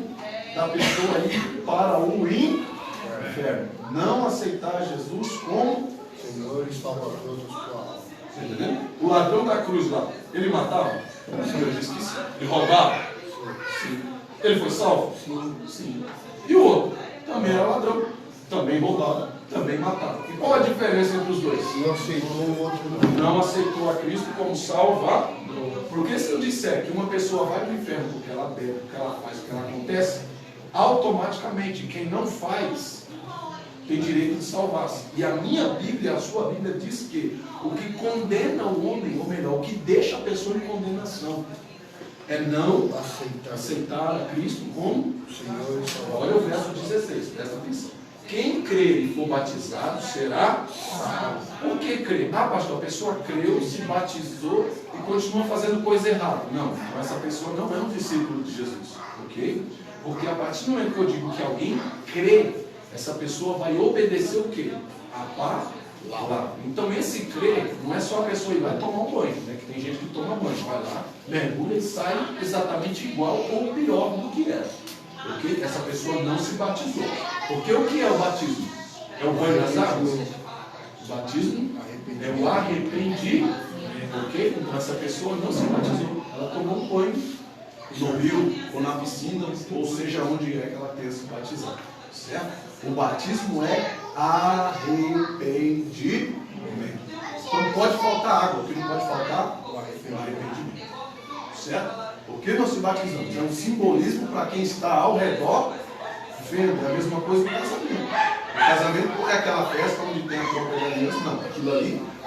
[SPEAKER 2] da pessoa ir para o inferno. Não aceitar Jesus como
[SPEAKER 4] Senhor e Salvador da sua alma.
[SPEAKER 2] Você entendeu? O ladrão da cruz lá, ele matava? O Senhor disse que sim. Ele roubava? Sim. Ele foi salvo? Sim. E o outro? Também era ladrão. Também roubava. também mataram. E qual a diferença entre os dois?
[SPEAKER 4] Não aceitou o outro
[SPEAKER 2] Não aceitou a Cristo como Salvador. Porque se eu disser que uma pessoa vai para o inferno porque ela bebe, porque ela faz, porque ela acontece, automaticamente quem não faz tem direito de salvar-se. E a minha Bíblia, a sua Bíblia diz que o que condena o homem, ou melhor, o que deixa a pessoa em condenação, é não aceitar a Cristo como Senhor e Salvador. Olha o verso 16, presta atenção. Quem crer e for batizado será salvo. Por que crer? Ah, pastor, a pessoa creu, se batizou e continua fazendo coisa errada. Não, essa pessoa não é um discípulo de Jesus. Ok? Porque a partir do momento que eu digo que alguém crê, essa pessoa vai obedecer o quê? A palavra. Então esse crer não é só a pessoa ir lá e tomar um banho, né? Que tem gente que toma banho, vai lá, mergulha e sai exatamente igual ou pior do que era. Ok? Essa pessoa não se batizou. Porque o que é o batismo? É o banho das águas? O batismo é o arrependimento. Ok? Então essa pessoa não se batizou. Ela tomou um banho no rio, ou na piscina, ou seja onde é que ela tenha se batizado. Certo? O batismo é arrependimento. Então não pode faltar água. O que não pode faltar? O arrependimento. Certo? Por que nós se batizamos? É um simbolismo para quem está ao redor vendo. É a mesma coisa no casamento. O casamento não é aquela festa onde tem a troca de aliança, não. Aquilo ali é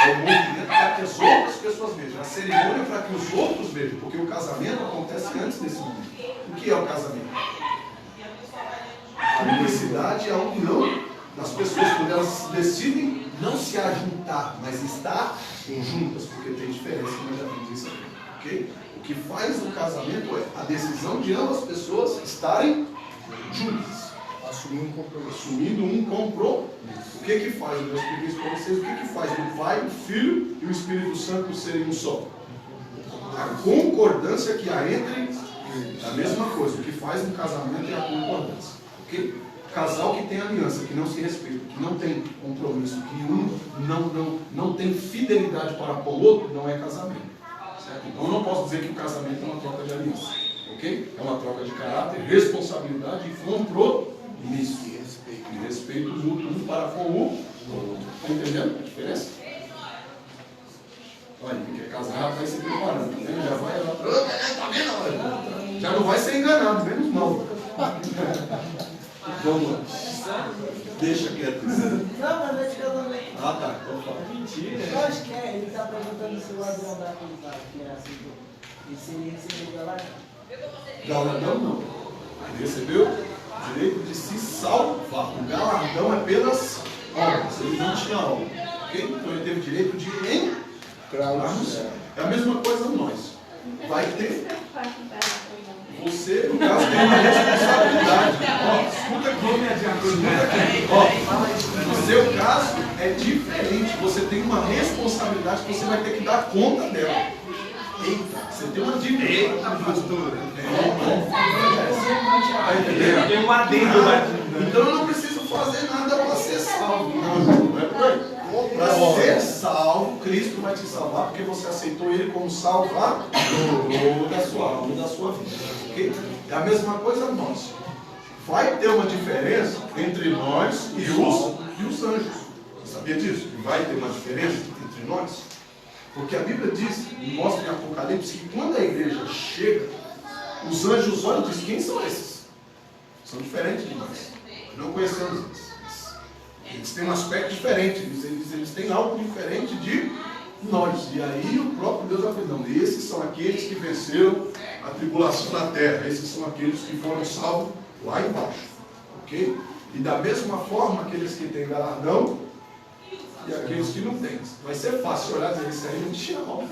[SPEAKER 2] o movimento para que as outras pessoas vejam. A cerimônia é para que os outros vejam. Porque o casamento acontece antes desse momento. O que é o casamento? A unicidade é a união das pessoas quando elas decidem não se ajuntar, mas estar juntas, porque tem diferença, nós já vimos isso aqui, ok? O que faz o casamento é a decisão de ambas pessoas estarem juntas, assumindo um compromisso. O que faz? Eu já expliquei isso para vocês. O que faz o Pai, o Filho e o Espírito Santo serem um só? A concordância que há entre a mesma coisa. O que faz um casamento é a concordância. Okay? Casal que tem aliança, que não se respeita, que não tem compromisso, que um não tem fidelidade para com o outro, não é casamento. Certo? Então eu não posso dizer que o casamento é uma troca de aliança. Ok? É uma troca de caráter, responsabilidade e compromisso. E respeito mútuo um para com o outro. Está entendendo a diferença? Olha, quem quer casar vai se preparando. Né? Já vai lá. Tá vendo? Já não vai ser enganado, menos mal. Vamos lá. Deixa quieto.
[SPEAKER 7] Não, mas é de casamento.
[SPEAKER 2] Ah, tá. Então fala.
[SPEAKER 3] Mentira.
[SPEAKER 7] Eu acho que é. Ele está perguntando se o ladrão da cruzada, que é assim, e se ele recebeu galardão.
[SPEAKER 2] Galardão não. Ele recebeu o direito de se salvar. O galardão é pelas obras. Ele não tinha obra. Ok? Então ele teve direito de entrar no céu. É a mesma coisa nós. Vai ter. Você, no caso, tem uma responsabilidade. Escuta aqui. No seu caso, é diferente. Você tem uma responsabilidade que você vai ter que dar conta dela. Eita, você tem uma dívida. Eita, pastor.
[SPEAKER 5] Tem um adendo lá.
[SPEAKER 2] Então eu não preciso fazer nada para ser salvo. Não é por aí. Para ser salvo, Cristo vai te salvar porque você aceitou Ele como Salvador da sua alma e da sua vida. Okay? É a mesma coisa nós. Vai ter uma diferença entre nós e os anjos. Você sabia disso? Vai ter uma diferença entre nós? Porque a Bíblia diz, e mostra em Apocalipse, que quando a igreja chega, os anjos olham e dizem, quem são esses? São diferentes de nós. Não conhecemos eles. Eles têm um aspecto diferente, eles têm algo diferente de nós. E aí o próprio Deus vai dizer, não, esses são aqueles que venceram a tribulação na terra, esses são aqueles que foram salvos lá embaixo. Ok? E da mesma forma, aqueles que têm galardão e aqueles que não têm. Vai ser fácil olhar e dizer, isso aí não tinha mal.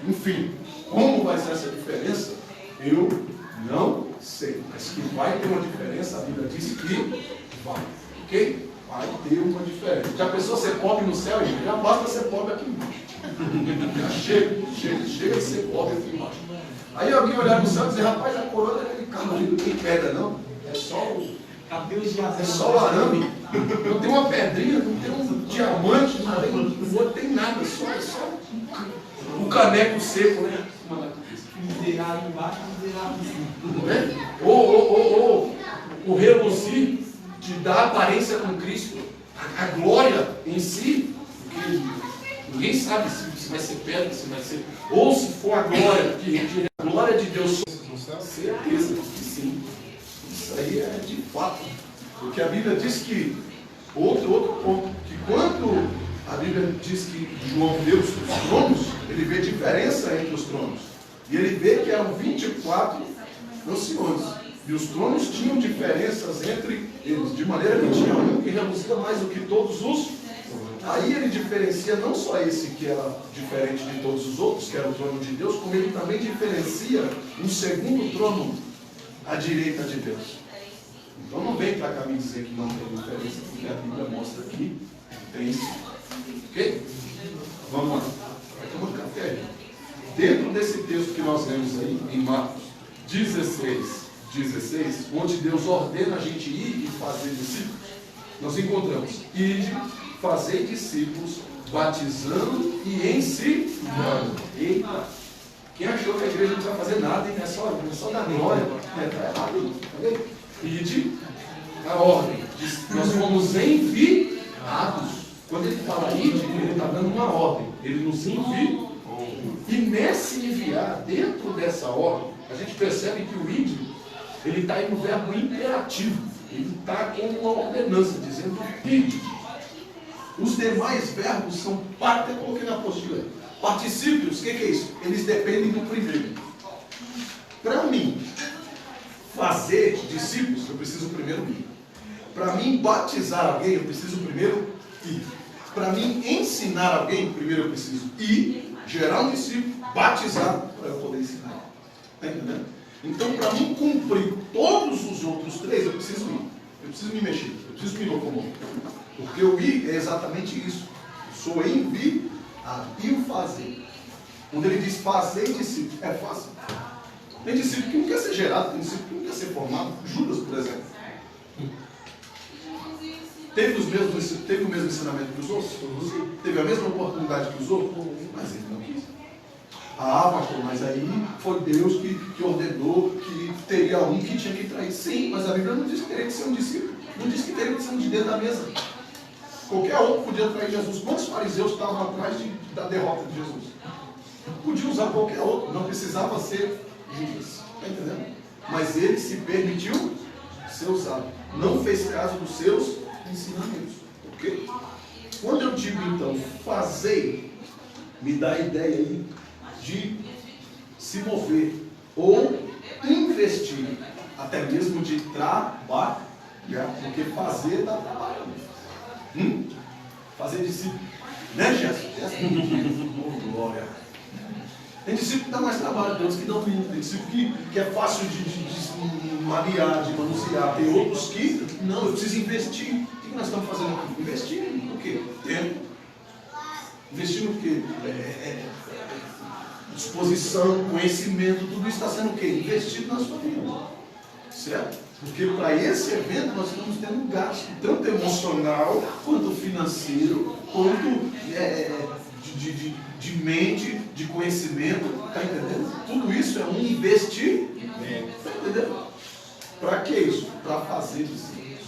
[SPEAKER 2] Enfim, como vai ser essa diferença? Eu não sei. Mas que vai ter uma diferença, a Bíblia diz que vai. Ok? Vai ter uma diferença. Já pensou ser pobre no céu? Já basta ser pobre aqui embaixo. Já chega de ser pobre aqui embaixo. Aí alguém olhar no céu e dizer, rapaz, a coroa daquele carro ali não tem pedra, não. É só o arame. Não tem uma pedrinha, não tem um diamante, não tem nada. Só o caneco seco, né?
[SPEAKER 3] Miserável embaixo, miserável em cima.
[SPEAKER 2] Ou o reluci te dá a sabe se vai ser pedra, se vai ser... Ou se for a glória, que a glória de Deus... Certeza que sim. Isso aí é de fato. Porque a Bíblia diz que... Outro ponto. Que quando a Bíblia diz que João vê os tronos, ele vê diferença entre os tronos. E ele vê que eram 24 anciões. E os tronos tinham diferenças entre eles, de maneira que tinha um que reluzia mais do que todos os. Aí ele diferencia não só esse que era diferente de todos os outros, que era o trono de Deus, como ele também diferencia um segundo trono à direita de Deus. Então não vem para cá me dizer que não tem diferença, porque a Bíblia mostra que tem isso. Ok? Vamos lá. Vai tomando café. Dentro desse texto que nós lemos aí, em Marcos 16, onde Deus ordena a gente ir e fazer discípulos, nós encontramos: ide, fazei discípulos, batizando e ensinando. Eita! Quem achou que a igreja não precisa fazer nada, hein? É só dar glória. Está errado. Ide, a ordem. Nós fomos enviados. Quando ele fala ide, ele está dando uma ordem. Ele nos enviou. E nesse enviar, dentro dessa ordem, a gente percebe que o ide, ele está aí no verbo imperativo. Ele está como uma ordenança, dizendo ide. Os demais verbos são parte, eu coloquei na apostila. Particípios, o que é isso? Eles dependem do primeiro. Para mim fazer discípulos, eu preciso primeiro ir. Para mim batizar alguém, eu preciso primeiro ir. Para mim ensinar alguém, primeiro eu preciso ir, gerar um discípulo, batizar, para eu poder ensinar. Está entendendo? Então, para mim cumprir todos os outros três, eu preciso ir. Eu preciso me mexer, eu preciso me locomover. Porque o ir é exatamente isso. Sou enviado e o fazer. Quando ele diz fazer discípulo, é fácil. Tem discípulo que não quer ser gerado, tem discípulo que não quer ser formado. Judas, por exemplo. Teve o mesmo ensinamento que os outros? Teve a mesma oportunidade que os outros? Mas ele não quis. Ah, pastor, mas aí foi Deus que ordenou que teria um que tinha que trair. Sim, mas a Bíblia não diz que teria que ser um discípulo. Não diz que teria que ser um de dentro da mesa. Qualquer outro podia trair Jesus. Quantos fariseus estavam atrás da derrota de Jesus? Podia usar qualquer outro, não precisava ser Judas. Está entendendo? Mas ele se permitiu ser usado. Não fez caso dos seus ensinamentos. Ok? Quando eu digo então fazer, me dá a ideia aí de se mover ou investir, até mesmo de trabalhar, porque fazer dá trabalho. Fazer discípulo, né, Jéssica? Oh, glória. Tem discípulo que dá mais trabalho, tem outros que dão menos. Tem discípulo que é fácil de manear, de manusear. Tem outros que, não, eu preciso investir. O que nós estamos fazendo aqui? Investir no quê? Tempo. Investir no quê? Disposição, conhecimento, tudo isso está sendo o quê? Investido na sua vida. Certo? Porque para esse evento nós estamos tendo um gasto, tanto emocional, quanto financeiro, quanto de mente, de conhecimento. Está entendendo? Tudo isso é um investimento. Está entendendo? Para que isso? Para fazer discípulos.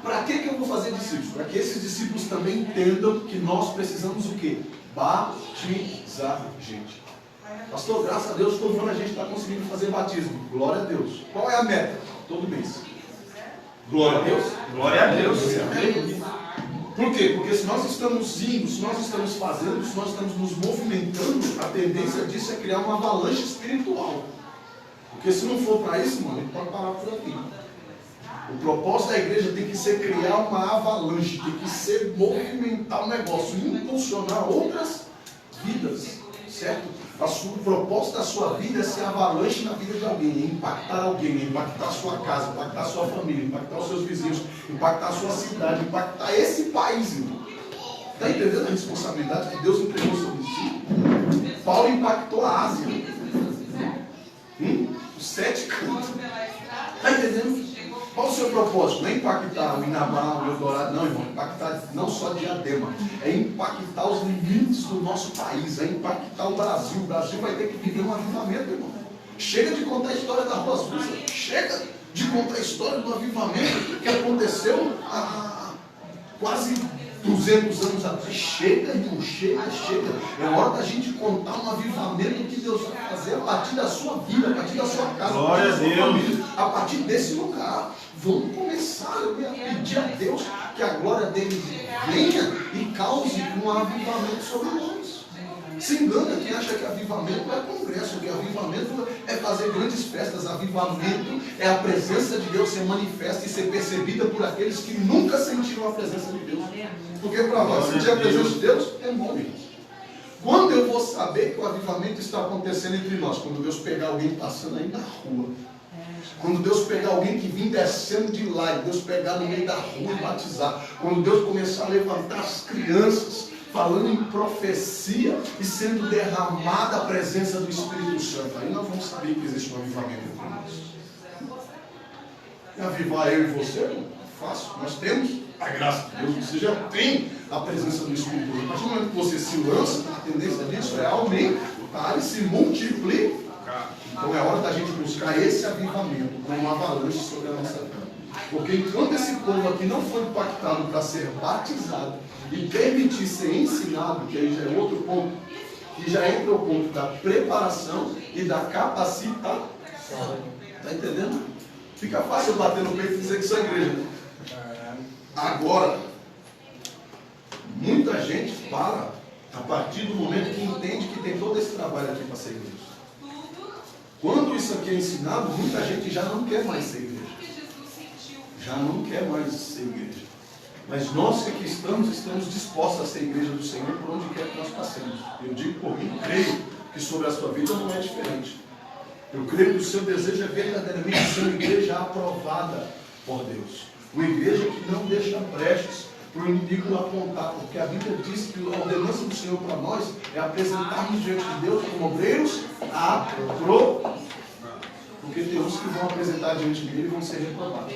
[SPEAKER 2] Para que eu vou fazer discípulos? Para que esses discípulos também entendam que nós precisamos o quê? Batizar gente. Pastor, graças a Deus, todo ano a gente está conseguindo fazer batismo. Glória a Deus. Qual é a meta? Todo mês. Glória a Deus. Glória a Deus. Por quê? Porque se nós estamos indo, se nós estamos fazendo, se nós estamos nos movimentando, a tendência disso é criar uma avalanche espiritual. Porque se não for para isso, mano, a gente pode parar por aqui. O propósito da igreja tem que ser criar uma avalanche, tem que ser movimentar o negócio, impulsionar outras vidas, certo? O propósito da sua vida é ser avalanche na vida de alguém, é impactar alguém, é impactar a sua casa, impactar a sua família, impactar os seus vizinhos, impactar a sua cidade, impactar esse país, irmão. Está entendendo a responsabilidade que Deus entregou sobre si? Paulo impactou a Ásia. Os 7 cantos. Está entendendo? Qual o seu propósito? Não é impactar o Inabá, o Eldorado, não, irmão. Impactar não só Diadema, é impactar os limites do nosso país, é impactar o Brasil. O Brasil vai ter que viver um avivamento, irmão. Chega de contar a história da Rua Sussa, chega de contar a história do avivamento que aconteceu há quase 200 anos atrás. Chega, irmão, chega. É hora da gente contar um avivamento que Deus vai fazer a partir da sua vida, a partir da sua casa,
[SPEAKER 5] Glória
[SPEAKER 2] a partir da
[SPEAKER 5] a
[SPEAKER 2] sua
[SPEAKER 5] Deus.
[SPEAKER 2] família, a partir desse lugar. Vamos começar a pedir a Deus que a glória dele venha e cause um avivamento sobre nós. Se engana quem acha que avivamento é congresso, que avivamento é fazer grandes festas. Avivamento é a presença de Deus ser manifesta e ser percebida por aqueles que nunca sentiram a presença de Deus. Porque para nós sentir a presença de Deus é bom, irmãos. Quando eu vou saber que o avivamento está acontecendo entre nós? Quando Deus pegar alguém passando aí na rua. Quando Deus pegar alguém que vem descendo de lá, e Deus pegar no meio da rua e batizar. Quando Deus começar a levantar as crianças, falando em profecia e sendo derramada a presença do Espírito Santo. Aí nós vamos saber que existe um avivamento entre nós. E avivar eu e você, é fácil. Nós temos a graça de Deus, você já tem a presença do Espírito Santo. Mas no momento que você se lança, a tendência disso é aumentar e se multiplicar. Então é hora da gente buscar esse avivamento como uma avalanche sobre a nossa vida. Porque enquanto esse povo aqui não foi impactado para ser batizado e permitir ser ensinado, que aí já é outro ponto, que já entra o ponto da preparação e da capacitação. Está entendendo? Fica fácil bater no peito e dizer que isso é igreja. Agora, muita gente para a partir do momento que entende que tem todo esse trabalho aqui para ser igreja. Quando isso aqui é ensinado, muita gente já não quer mais ser igreja. Já não quer mais ser igreja. Mas nós que aqui estamos dispostos a ser igreja do Senhor por onde quer que nós passemos. Eu digo por mim, creio que sobre a sua vida não é diferente. Eu creio que o seu desejo é verdadeiramente ser uma igreja aprovada por Deus. Uma igreja que não deixa brechas para o inimigo apontar, porque a Bíblia diz que a ordenança do Senhor para nós é apresentarmos diante de Deus como obreiros aprovados. Porque tem uns que vão apresentar diante dele e vão ser reprovados.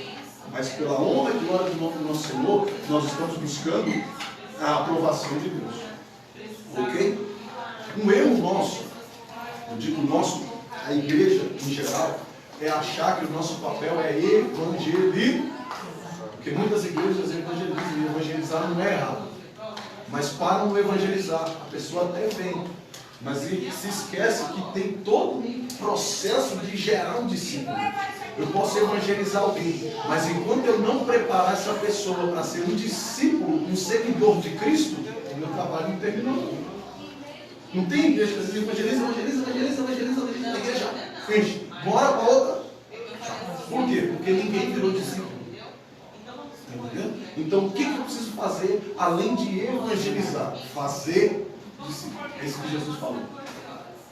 [SPEAKER 2] Mas pela honra e glória do nome do nosso Senhor, nós estamos buscando a aprovação de Deus. Ok? Um erro nosso, eu digo nosso, a igreja em geral, é achar que o nosso papel é evangelizar. Porque muitas igrejas evangelizam, e evangelizar não é errado. Mas param no evangelizar. A pessoa até vem, mas se esquece que tem todo um processo de gerar um discípulo. Eu posso evangelizar alguém, mas enquanto eu não preparar essa pessoa para ser um discípulo, um seguidor de Cristo, o meu trabalho não terminou. Não tem igreja que evangeliza, a igreja fecha. Bora para outra. Por quê? Porque ninguém virou discípulo. Entendeu? Então o que eu preciso fazer além de evangelizar? Fazer discípulo. É isso que Jesus falou.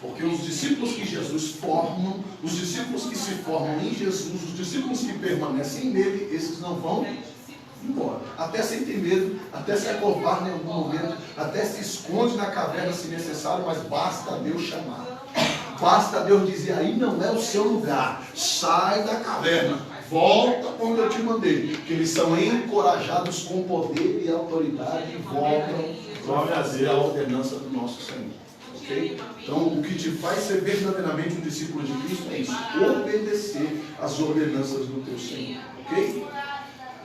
[SPEAKER 2] Porque os discípulos que Jesus formam, os discípulos que se formam em Jesus, os discípulos que permanecem nele, esses não vão embora. Até sem ter medo, até se acovarda em algum momento, até se esconde na caverna se necessário, mas basta Deus chamar. Basta Deus dizer, aí não é o seu lugar, sai da caverna, volta quando eu te mandei. Que eles são encorajados com poder e autoridade e voltam para fazer a ordenança do nosso Senhor. Okay? Então, o que te faz ser verdadeiramente um discípulo de Cristo é isso, obedecer às ordenanças do teu Senhor. Ok?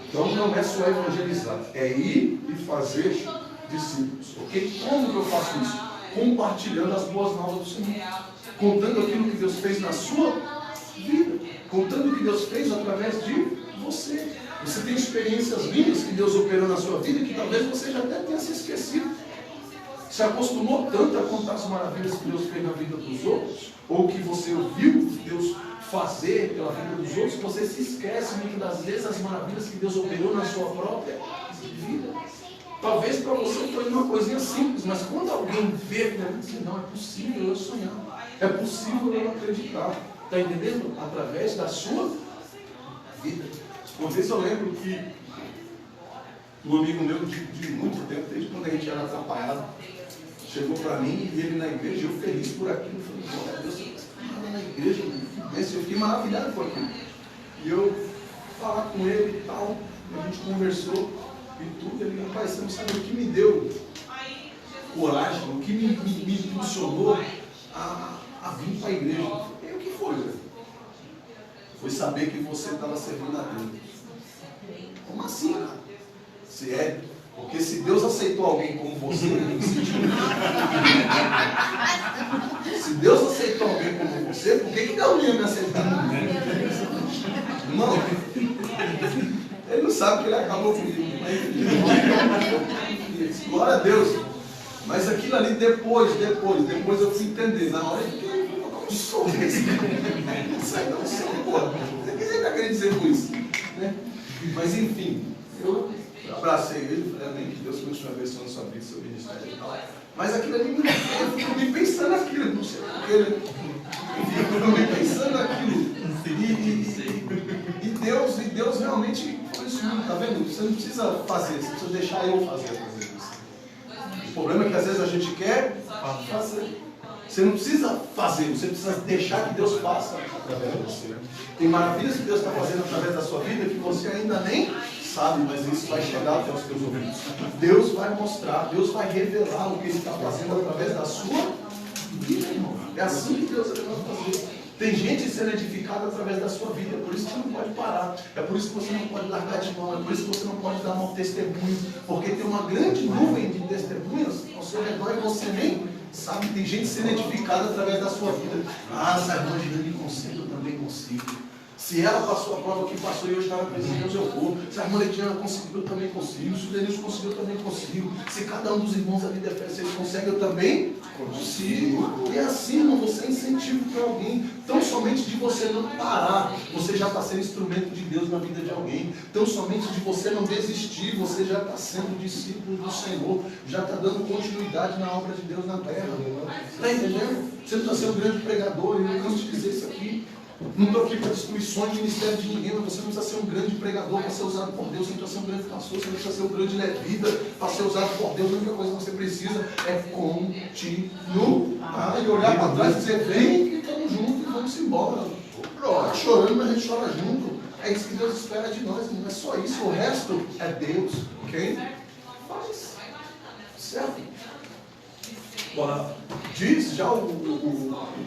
[SPEAKER 2] Então, não é só evangelizar, é ir e fazer discípulos. Ok? Como que eu faço isso? Compartilhando as boas novas do Senhor. Contando aquilo que Deus fez na sua vida. Contando o que Deus fez através de você. Você tem experiências lindas que Deus operou na sua vida que talvez você já até tenha se esquecido. Se acostumou tanto a contar as maravilhas que Deus fez na vida dos outros, ou que você ouviu Deus fazer pela vida dos outros, você se esquece muitas das vezes as maravilhas que Deus operou na sua própria vida. Talvez para você foi uma coisinha simples, mas quando alguém vê, ele diz, não, é possível eu sonhar, é possível eu acreditar. Está entendendo? Através da sua vida. Uma vez eu lembro que um amigo meu de muito tempo, desde quando a gente era atrapalhado, chegou para mim e ele na igreja, eu feliz por aquilo. Eu falei, glória a Deus, você está na igreja, eu fiquei maravilhado com aquilo. E eu falar com ele e tal, a gente conversou e tudo, ele, rapaz, você não sabe o que me deu coragem, o que me impulsionou a vir para a igreja. E o que foi, velho? Foi saber que você estava servindo a Deus. Como assim, cara? Você é Porque se Deus aceitou alguém como você, se Deus aceitou alguém como você, por que Deus não ia me aceitar? Não. Ele não sabe que ele acabou comigo. Glória a Deus. Mas aquilo ali depois eu fui entender. Na hora que eu não sou esse. Isso aí não sou, pô. O que você está querendo dizer com isso? Né? Mas enfim, eu abracei ele e falei, amém, que Deus continue abençoando sua vida, seu ministério e tal. Mas aquilo ali, eu fico pensando naquilo, não sei porquê, né? Eu fico pensando naquilo. E Deus realmente falou isso, tá vendo? Você não precisa fazer, você precisa deixar eu fazer isso. O problema é que às vezes a gente quer fazer. Você não precisa fazer, você precisa deixar que Deus faça através de você. Tem maravilhas que Deus está fazendo através da sua vida que você ainda nem sabe, mas isso vai chegar até os teus ouvidos. Deus vai mostrar, Deus vai revelar o que Ele está fazendo através da sua vida, irmão. É assim que Deus vai fazer. Tem gente sendo edificada através da sua vida, é por isso que você não pode parar, é por isso que você não pode largar de mão, é por isso que você não pode dar mau testemunho, porque tem uma grande nuvem de testemunhas ao seu redor e você nem sabe. Tem gente sendo edificada através da sua vida. Ah, se a irmã Girane consegue, eu também consigo. Se ela passou a prova que passou e eu estava precisando, Deus, eu vou. Se a irmã Letiana conseguiu, eu também consigo. Se o Denilson conseguiu, eu também consigo. Se cada um dos irmãos ali da fé, se eles conseguem, eu também consigo. E assim, irmão, você é incentivo para alguém. Tão somente de você não parar, você já está sendo instrumento de Deus na vida de alguém. Tão somente de você não desistir, você já está sendo discípulo do Senhor. Já está dando continuidade na obra de Deus na terra. Está entendendo? Você não precisa ser um grande pregador, eu canso de dizer isso aqui. Não estou aqui para destruir sonho de ministério de ninguém, mas você não precisa ser um grande pregador para ser usado por Deus, você não precisa ser um grande pastor, você não precisa ser um grande levita para ser usado por Deus. A única coisa que você precisa é continuar e olhar para trás e dizer, vem que estamos juntos e vamos embora. Está chorando, mas a gente chora junto. É isso que Deus espera de nós, não é só isso, o resto é Deus, ok? Faz, certo? Diz já o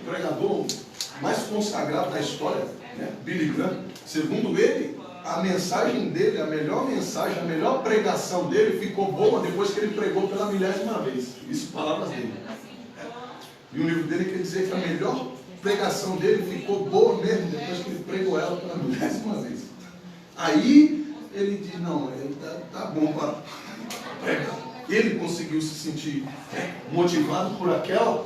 [SPEAKER 2] pregador mais consagrado da história, né? Billy Graham, segundo ele, a mensagem dele, a melhor mensagem, a melhor pregação dele ficou boa depois que ele pregou pela 1000ª vez. Isso, palavras dele. E o livro dele quer dizer que a melhor pregação dele ficou boa mesmo depois que ele pregou ela pela 1000ª vez. Aí ele diz, não, tá bom para pregar. Ele conseguiu se sentir motivado por aquela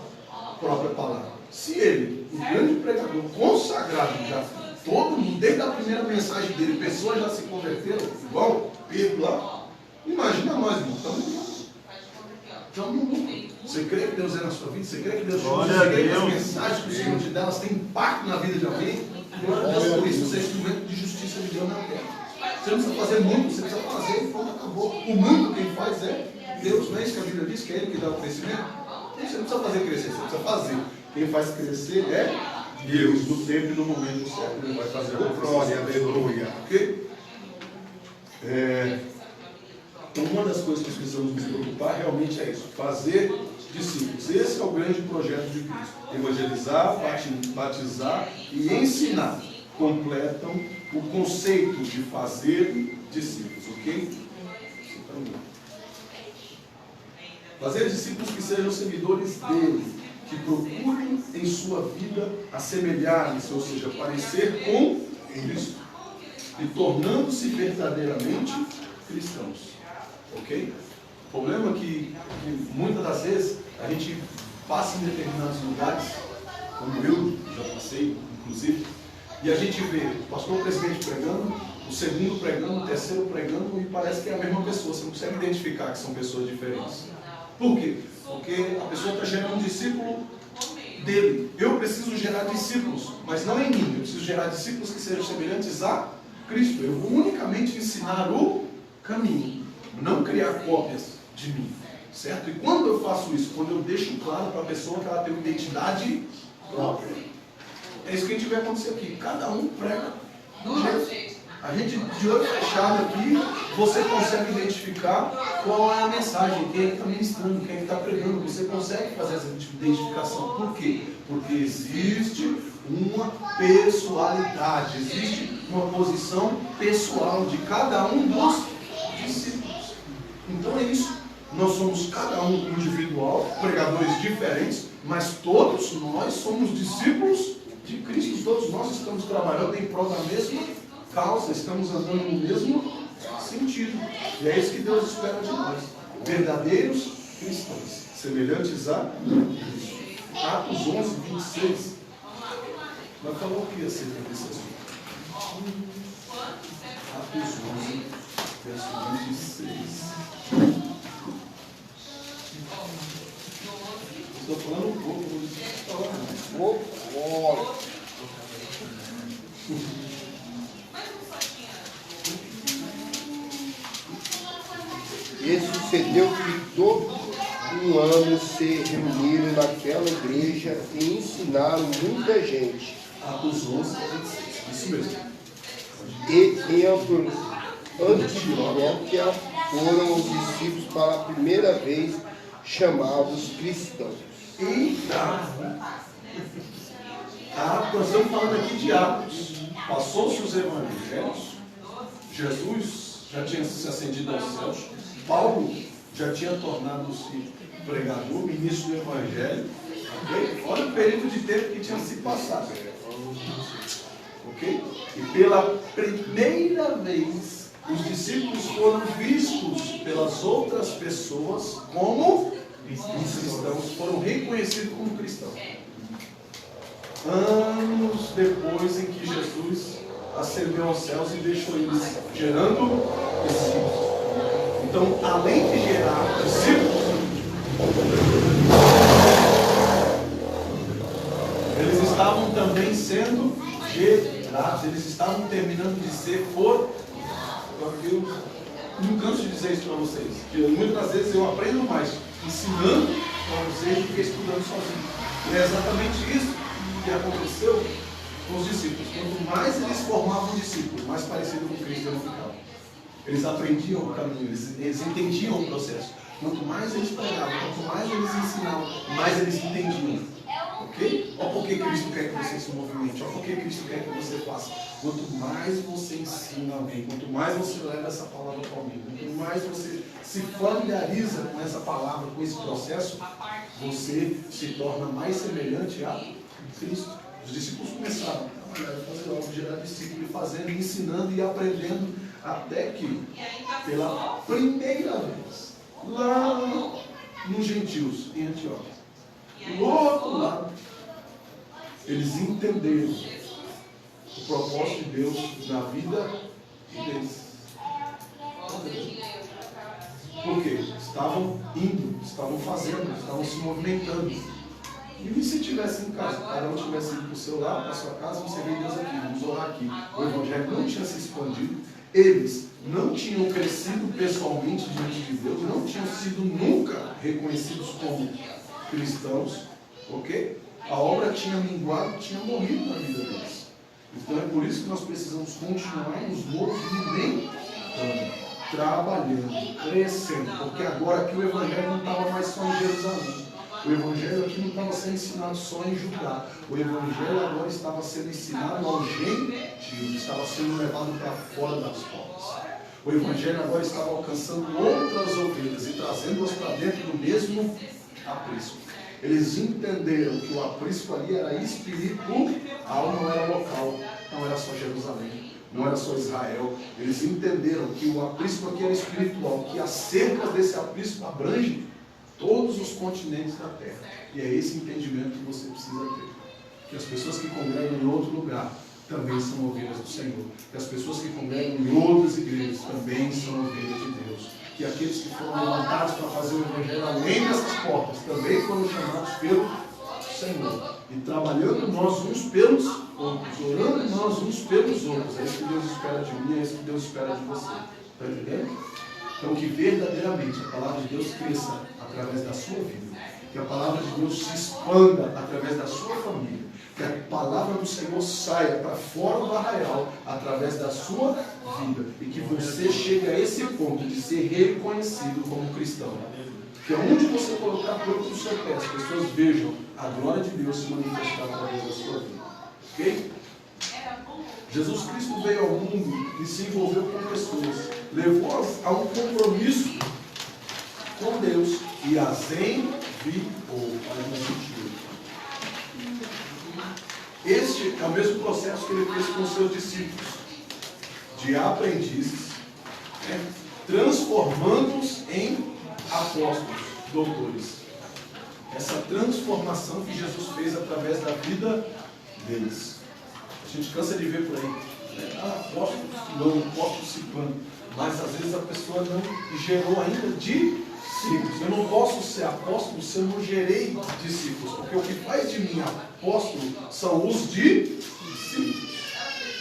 [SPEAKER 2] própria palavra. Se ele, o grande pregador consagrado, já todo mundo, desde a primeira mensagem dele, pessoas já se converteram, igual Pedro lá, imagina nós, irmão, estamos no mundo. Você crê que Deus é na sua vida? Você crê que Deus te usa? Você crê que as mensagens que o Senhor te dá, elas têm impacto na vida de alguém? Glória a Deus por isso, você é instrumento de justiça de Deus na terra. Você não precisa fazer muito, você precisa fazer e pronto, acabou. O mundo quem faz é Deus, não é isso que a Bíblia diz, que é Ele que dá o crescimento? Você não precisa fazer crescer, você precisa fazer. Quem faz crescer é Deus, no tempo e no momento certo. Ele vai fazer a glória, aleluia. Ok? Então, uma das coisas que precisamos nos preocupar realmente é isso: fazer discípulos. Esse é o grande projeto de Cristo. Evangelizar, batizar e ensinar. Completam o conceito de fazer discípulos, ok? Fazer discípulos que sejam seguidores dele, que procurem em sua vida assemelhar-se, ou seja, parecer com Cristo, e tornando-se verdadeiramente cristãos. Ok? O problema é que muitas das vezes a gente passa em determinados lugares, como eu já passei, inclusive, e a gente vê o pastor presidente pregando, o segundo pregando, o terceiro pregando, e parece que é a mesma pessoa. Você não consegue identificar que são pessoas diferentes. Por quê? Porque a pessoa está gerando um discípulo dele. Eu preciso gerar discípulos, mas não em mim. Eu preciso gerar discípulos que sejam semelhantes a Cristo. Eu vou unicamente ensinar o caminho, não criar cópias de mim. Certo? E quando eu faço isso? Quando eu deixo claro para a pessoa que ela tem uma identidade própria. É isso que a gente vai acontecer aqui. Cada um prega do jeito. A gente, de olho fechado aqui, você consegue identificar qual é a mensagem, quem é que está ministrando, quem é que está pregando. Você consegue fazer essa identificação. Por quê? Porque existe uma pessoalidade, existe uma posição pessoal de cada um dos discípulos. Então é isso. Nós somos cada um individual, pregadores diferentes, mas todos nós somos discípulos de Cristo. Todos nós estamos trabalhando em prol da mesma causa, estamos andando no mesmo sentido. E é isso que Deus espera de nós. Verdadeiros cristãos, semelhantes a Cristo. Atos 11, 26. Vai falar o que acerca desse assunto? Atos 11, verso 26. Estou falando um pouco, não estou falando mais.
[SPEAKER 4] E sucedeu que todo um ano se reuniram naquela igreja e ensinaram muita gente.
[SPEAKER 2] Atos 11, 26. Isso mesmo.
[SPEAKER 4] E em Antioquia foram os discípulos para a primeira vez chamados cristãos.
[SPEAKER 2] Eita! Nós estamos falando aqui de Atos. Passou-se os evangelhos. Jesus já tinha se ascendido aos céus. Paulo já tinha tornado-se pregador, ministro do evangelho. Okay? Olha o período de tempo que tinha se passado. Ok? E pela primeira vez, os discípulos foram vistos pelas outras pessoas como cristãos, foram reconhecidos como cristãos. Anos depois em que Jesus ascendeu aos céus e deixou eles gerando discípulos. Então, além de gerar discípulos, eles estavam também sendo gerados, eles estavam terminando de ser formados. Eu não canso de dizer isso para vocês, que muitas vezes eu aprendo mais ensinando para vocês do que estudando sozinho. E é exatamente isso que aconteceu com os discípulos. Quanto mais eles formavam discípulos, mais parecido com Cristo eles ficavam. Eles aprendiam o caminho, eles entendiam o processo. Quanto mais eles pregavam, quanto mais eles ensinavam, mais eles entendiam. Ok? Olha por que Cristo quer que você se movimente, olha por que Cristo quer que você faça. Quanto mais você ensina alguém, quanto mais você leva essa palavra para alguém, quanto mais você se familiariza com essa palavra, com esse processo, você se torna mais semelhante a Cristo. Os discípulos começaram a fazer algo, gerar discípulos, fazendo, ensinando e aprendendo, até que, pela primeira vez, lá nos gentios, em Antioquia, do outro lado, eles entenderam o propósito de Deus na vida deles. Por quê? Estavam indo, estavam fazendo, estavam se movimentando. E se estivesse em casa, cada um tivesse ido para o seu lado, para a sua casa, você vê Deus aqui, vamos orar aqui. O Evangelho não tinha se expandido, eles não tinham crescido pessoalmente diante de Deus, não tinham sido nunca reconhecidos como cristãos, ok? A obra tinha minguado, tinha morrido na vida deles. Então é por isso que nós precisamos continuar nos movimentando, trabalhando, crescendo, porque agora aqui o Evangelho não estava mais só em Jerusalém. O Evangelho aqui não estava sendo ensinado só em Judá. O Evangelho agora estava sendo ensinado aos gentios, estava sendo levado para fora das portas. O Evangelho agora estava alcançando outras ovelhas e trazendo-as para dentro do mesmo aprisco. Eles entenderam que o aprisco ali era espiritual, não era local, não era só Jerusalém, não era só Israel. Eles entenderam que o aprisco aqui era espiritual, que as cercas desse aprisco abrangem todos os continentes da terra. E é esse entendimento que você precisa ter. Que as pessoas que congregam em outro lugar também são ovelhas do Senhor. Que as pessoas que congregam em outras igrejas também são ovelhas de Deus. Que aqueles que foram levantados para fazer o Evangelho além dessas portas também foram chamados pelo Senhor. E trabalhando nós uns pelos outros, orando nós uns pelos outros. É isso que Deus espera de mim, é isso que Deus espera de você. Está entendendo? Então que verdadeiramente a palavra de Deus cresça através da sua vida. Que a palavra de Deus se expanda através da sua família. Que a palavra do Senhor saia para fora do arraial através da sua vida. E que você chegue a esse ponto de ser reconhecido como cristão. Que onde você colocar a planta do seu pé, as pessoas vejam a glória de Deus se manifestar através da sua vida. Ok? Jesus Cristo veio ao mundo e se envolveu com pessoas. Levou a um compromisso com Deus e as enviou. Faz mais sentido. Este é o mesmo processo que ele fez com os seus discípulos, de aprendizes, né? Transformando-os em apóstolos, doutores. Essa transformação que Jesus fez através da vida deles. A gente cansa de ver por aí, né? Apóstolo fulano, apóstolo ciclano, mas às vezes a pessoa não gerou ainda discípulos. Eu não posso ser apóstolo se eu não gerei discípulos, porque o que faz de mim apóstolo são os discípulos.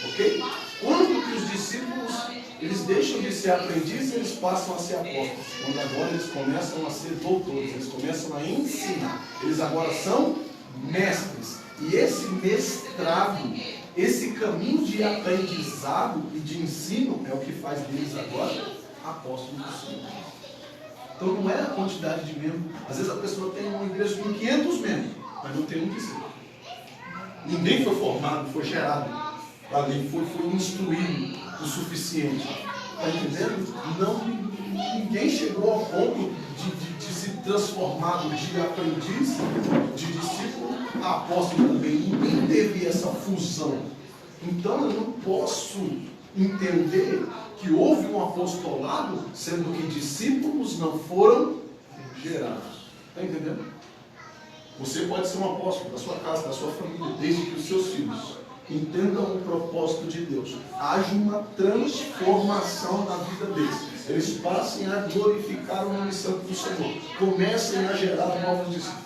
[SPEAKER 2] Ok? Quando que os discípulos eles deixam de ser aprendizes, eles passam a ser apóstolos. Quando agora eles começam a ser doutores, eles começam a ensinar. Eles agora são mestres. E esse mestrado, esse caminho de aprendizado e de ensino é o que faz deles agora apóstolos do Senhor. Então não é a quantidade de membros. Às vezes a pessoa tem uma igreja com 500 membros, mas não tem um discípulo. Ninguém foi formado, foi gerado ali, foi instruído o suficiente. Está entendendo? Ninguém chegou ao ponto de se transformar de aprendiz, de discípulo a apóstolo também. Ninguém teve essa fusão. Então eu não posso entender que houve um apostolado, sendo que discípulos não foram gerados. Está entendendo? Você pode ser um apóstolo da sua casa, da sua família, desde que os seus filhos entendam o propósito de Deus. Haja uma transformação na vida deles. Eles passem a glorificar o nome santo do Senhor. Comecem a gerar novos discípulos.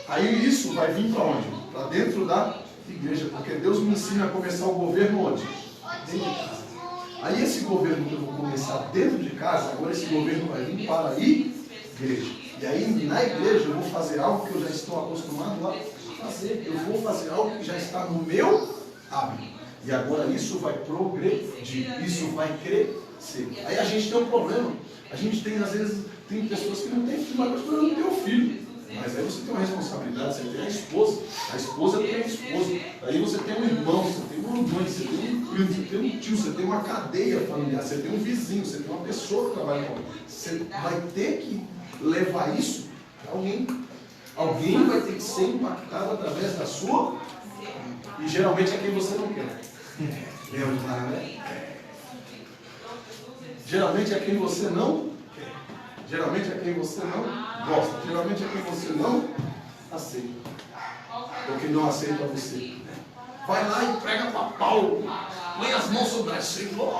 [SPEAKER 2] Aí isso vai vir para onde? Para dentro da igreja. Porque Deus me ensina a começar o governo onde? Dentro de casa. Aí esse governo que eu vou começar dentro de casa, agora esse governo vai vir para a igreja. E aí na igreja eu vou fazer algo que eu já estou acostumado a fazer. Eu vou fazer algo que já está no meu hábito. E agora isso vai progredir, isso vai crescer. Aí a gente tem um problema. A gente tem, às vezes, tem pessoas que não têm filho, mas você não tem um filho. Mas aí você tem uma responsabilidade, você tem a esposa tem a esposa. Aí você tem um irmão, você tem uma mãe, você tem um primo, você tem um tio, você tem uma cadeia familiar, você tem um vizinho, você tem uma pessoa que trabalha com você. Você vai ter que levar isso para alguém. Alguém vai ter que ser impactado através da sua, e geralmente é quem você não quer. Geralmente é quem você não quer. Geralmente é quem você não gosta. Geralmente é quem você não aceita. Ou quem não aceita você. Vai lá e prega para Paulo. Põe as mãos sobre a Senhor.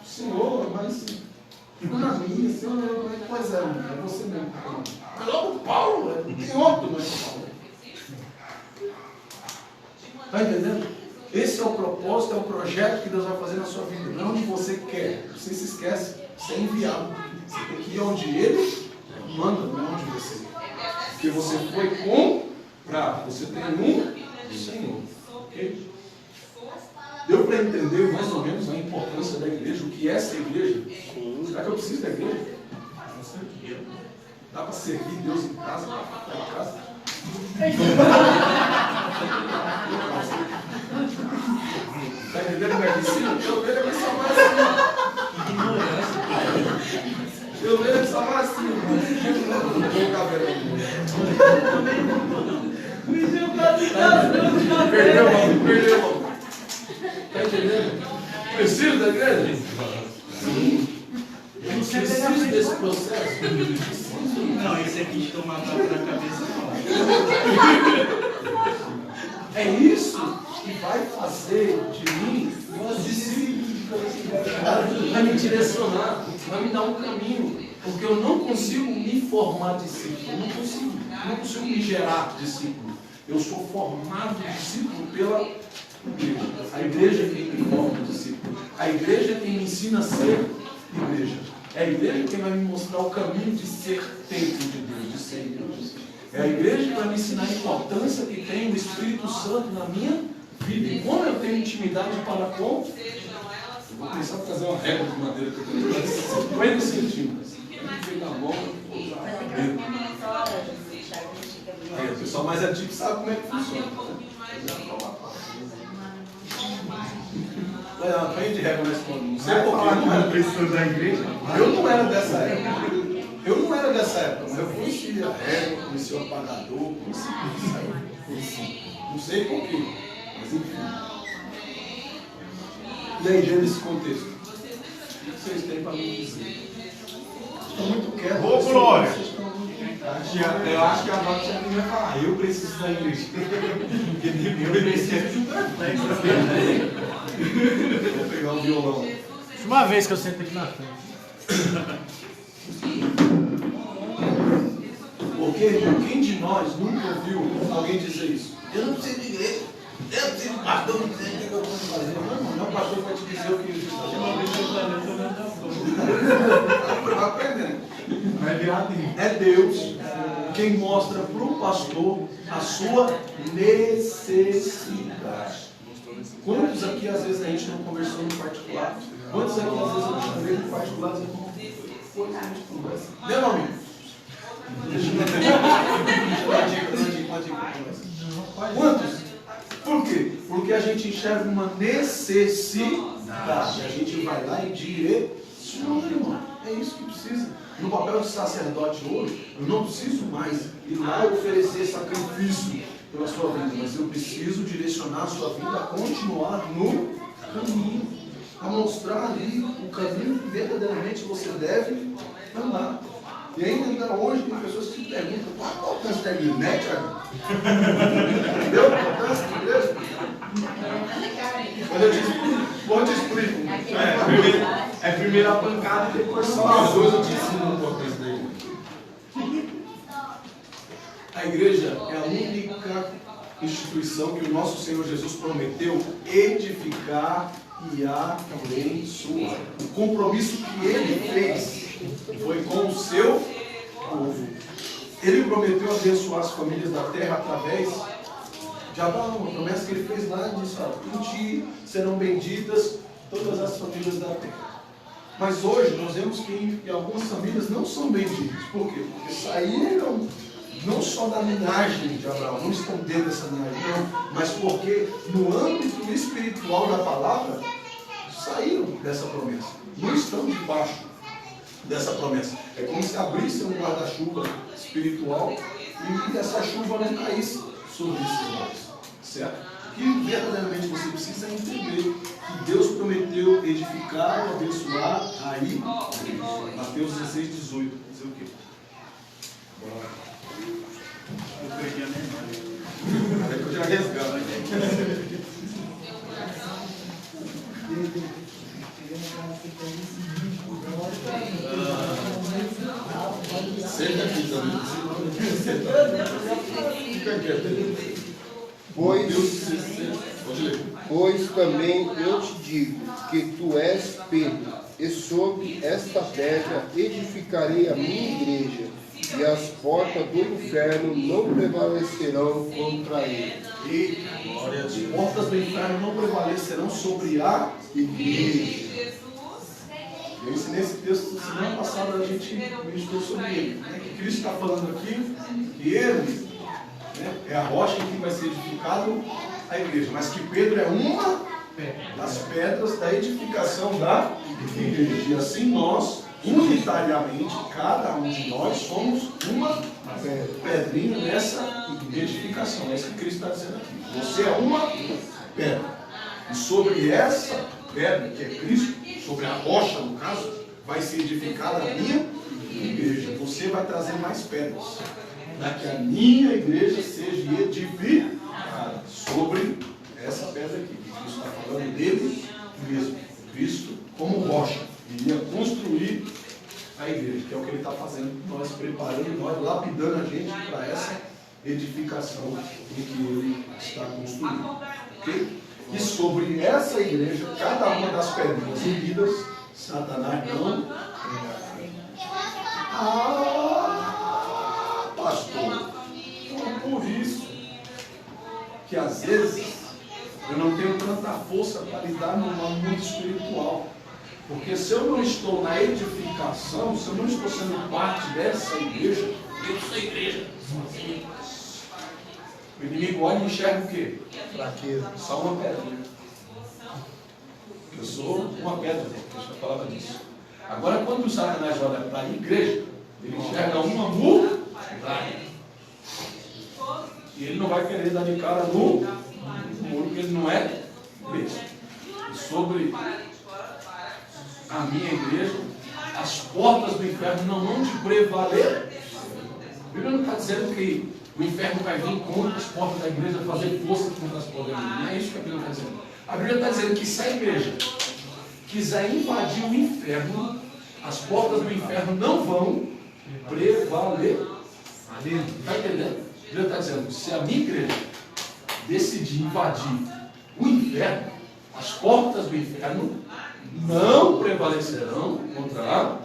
[SPEAKER 2] Senhor, mas Ana Maria, Senhor, pois é você mesmo. Mas logo Paulo, tem outro, não é Paulo. Está entendendo? Esse é o propósito, é o projeto que Deus vai fazer na sua vida. Não onde você quer. Você se esquece. Você é enviado. Você tem que ir onde Ele manda, não é onde você quer. Porque você foi comprado. Você tem um Senhor. Ok? Deu para entender mais ou menos a importância da igreja? O que é essa igreja? Será que eu preciso da igreja? Não sei o que é. Dá para servir Deus em casa? Em casa? Está entendendo como é que ensina? Eu vejo que só vai assim. Eu vejo que só vai assim. Perdeu. Está entendendo? Preciso da igreja? Sim. Eu preciso desse processo.
[SPEAKER 5] Não, esse aqui de tomar tapa na cabeça não.
[SPEAKER 2] É isso que vai fazer de mim um discípulo. Vai me direcionar, vai me dar um caminho. Porque eu não consigo me formar discípulo. Eu não consigo me gerar discípulo. Eu sou formado discípulo pela igreja. A igreja é quem me forma discípulo. A igreja é quem me ensina a ser igreja. É a igreja quem vai me mostrar o caminho de ser templo de Deus, de ser igreja. É a igreja que vai me ensinar a importância que tem o Espírito Santo na minha vida. E como eu tenho intimidade para com, eu vou começar a fazer uma régua de madeira que eu tenho de 50 centímetros. Aí na mão, aí, o pessoal mais antigo sabe como é que funciona. Aprende régua nesse ponto. Não sei porquê. não era professor da igreja. Eu não era dessa época. Eu não era dessa época, mas eu conheci a régua, conheci o apagador, conheci isso aí. Conheci. Não sei porquê, mas enfim. E aí, dentro desse contexto, o que vocês têm para me dizer? Estão muito quietos.
[SPEAKER 5] Ô, Glória!
[SPEAKER 2] Vocês estão muito quietos.
[SPEAKER 5] Eu acho que a Dó tinha que falar, eu preciso da igreja. Porque eu preciso de um triplex.
[SPEAKER 2] Vou pegar o violão.
[SPEAKER 3] Uma vez que eu sento aqui na frente.
[SPEAKER 2] Porque quem de nós nunca ouviu alguém dizer isso? Eu não preciso de igreja, eu não preciso de pastor, não preciso de o que eu posso fazer. Não, o pastor vai te dizer o que Jesus está dizendo. Vai aprendendo.
[SPEAKER 5] Vai virar dentro.
[SPEAKER 2] É Deus quem mostra para o pastor a sua necessidade. Quantos aqui às vezes a gente não conversou no particular? Quantos aqui às vezes eu chamei no particular e depois a gente conversa? Meu nome? Quantos? Por quê? Porque a gente enxerga uma necessidade. A gente vai lá e direciona, irmão. É isso que precisa. No papel de sacerdote hoje, eu não preciso mais ir lá e oferecer sacrifício pela sua vida, mas eu preciso direcionar a sua vida a continuar no caminho, a mostrar ali o caminho que verdadeiramente você deve andar. E ainda hoje tem pessoas que se perguntam, qual a importância da igreja, né, Thiago? Entendeu a importância da igreja? Quando eu te explico.
[SPEAKER 5] É primeiro a pancada e depois
[SPEAKER 2] Só as duas eu te ensino a importância da igreja. A igreja é a única instituição que o nosso Senhor Jesus prometeu edificar e abençoar. O compromisso que ele fez foi com o seu povo. Ele prometeu abençoar as famílias da terra através de Abraão. A promessa que ele fez lá disse: em ti serão benditas todas as famílias da terra. Mas hoje nós vemos que algumas famílias não são benditas. Por quê? Porque saíram não só da linhagem de Abraão, não estão dentro dessa linhagem, não, mas porque no âmbito espiritual da palavra saíram dessa promessa. Não estão debaixo dessa promessa. É como se abrisse um guarda-chuva espiritual e essa chuva não caísse sobre esses lares. Certo? O que verdadeiramente você precisa entender que Deus prometeu edificar e abençoar aí. Mateus 16, 18. Dizer o quê? Bora. Eu peguei a memória. É que eu já resgato. Senta aqui também. Fica quieto.
[SPEAKER 4] Pois também eu te digo que tu és Pedro, e sobre esta pedra edificarei a minha igreja, e as portas do inferno não prevalecerão contra ele.
[SPEAKER 2] E as portas do inferno não prevalecerão sobre a igreja. Eu ensinei esse texto semana passada, a gente meditou sobre ele. Que Cristo está falando aqui que ele é a rocha em que vai ser edificado a igreja, mas que Pedro é uma das pedras da edificação da igreja. E assim nós, unitariamente, cada um de nós somos uma pedrinha nessa edificação. É isso que Cristo está dizendo aqui. Você é uma pedra. E sobre essa pedra, que é Cristo, sobre a rocha, no caso, vai ser edificada a minha igreja. Você vai trazer mais pedras para que a minha igreja seja edificada sobre essa pedra aqui. Cristo está falando dele mesmo. Cristo, como rocha, iria construir a igreja, que é o que ele está fazendo, nós preparando, nós lapidando a gente para essa edificação em que ele está construindo. Okay? E sobre essa igreja, cada uma das pedrinhas unidas, Satanás não pastor, então é por isso que às vezes eu não tenho tanta força para lidar no mundo espiritual. Porque se eu não estou na edificação, se eu não estou sendo parte dessa igreja, eu sou igreja sozinho. O inimigo olha e enxerga o quê?
[SPEAKER 4] Fraqueza.
[SPEAKER 2] Só uma pedrinha. Eu sou uma pedra, deixa eu falar disso. Agora, quando o Satanás olha para a igreja, ele enxerga uma muralha. E ele não vai querer dar de cara no muro, porque ele não é igreja. E sobre a minha igreja, as portas do inferno não vão te prevalecer. A Bíblia não está dizendo que o inferno vai vir contra as portas da igreja, fazer força contra as portas da igreja. Não é isso que a Bíblia está dizendo. A Bíblia está dizendo que se a igreja quiser invadir o inferno, as portas do inferno não vão prevalecer. Está entendendo? A Bíblia está dizendo que se a minha igreja decidir invadir o inferno, as portas do inferno não prevalecerão contra ela.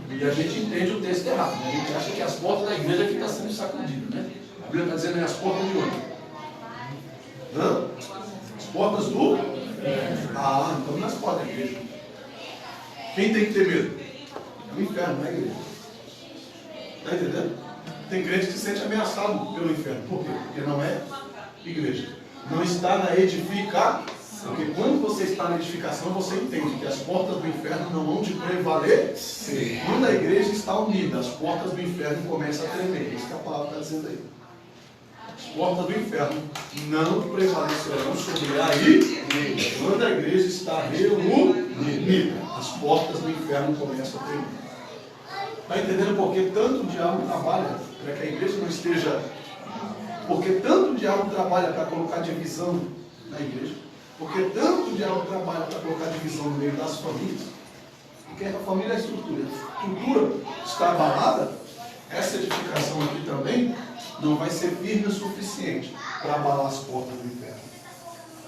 [SPEAKER 2] E a gente entende o texto errado, né? A gente acha que as portas da igreja que está sendo sacudidas, né? A Bíblia está dizendo as portas de onde? As portas do... então não é as portas da igreja. Quem tem que ter medo? É o inferno, não é a igreja. Está entendendo? Tem crente que se sente ameaçado pelo inferno. Por quê? Porque não é igreja. Não está na edificação. Porque quando você está na edificação, você entende que as portas do inferno não vão te prevalecer. Quando a igreja está unida, as portas do inferno começam a tremer. É isso que a palavra está dizendo aí. As portas do inferno não prevalecerão sobre a igreja. Quando a igreja está reunida, as portas do inferno começam a tremer. Está entendendo por que tanto o diabo trabalha para que a igreja não esteja... Porque tanto o diabo trabalha para colocar divisão na igreja. Porque tanto o diabo trabalha para colocar divisão no meio das famílias. Porque a família é a estrutura. A estrutura está abalada, essa edificação aqui também não vai ser firme o suficiente para abalar as portas do inferno.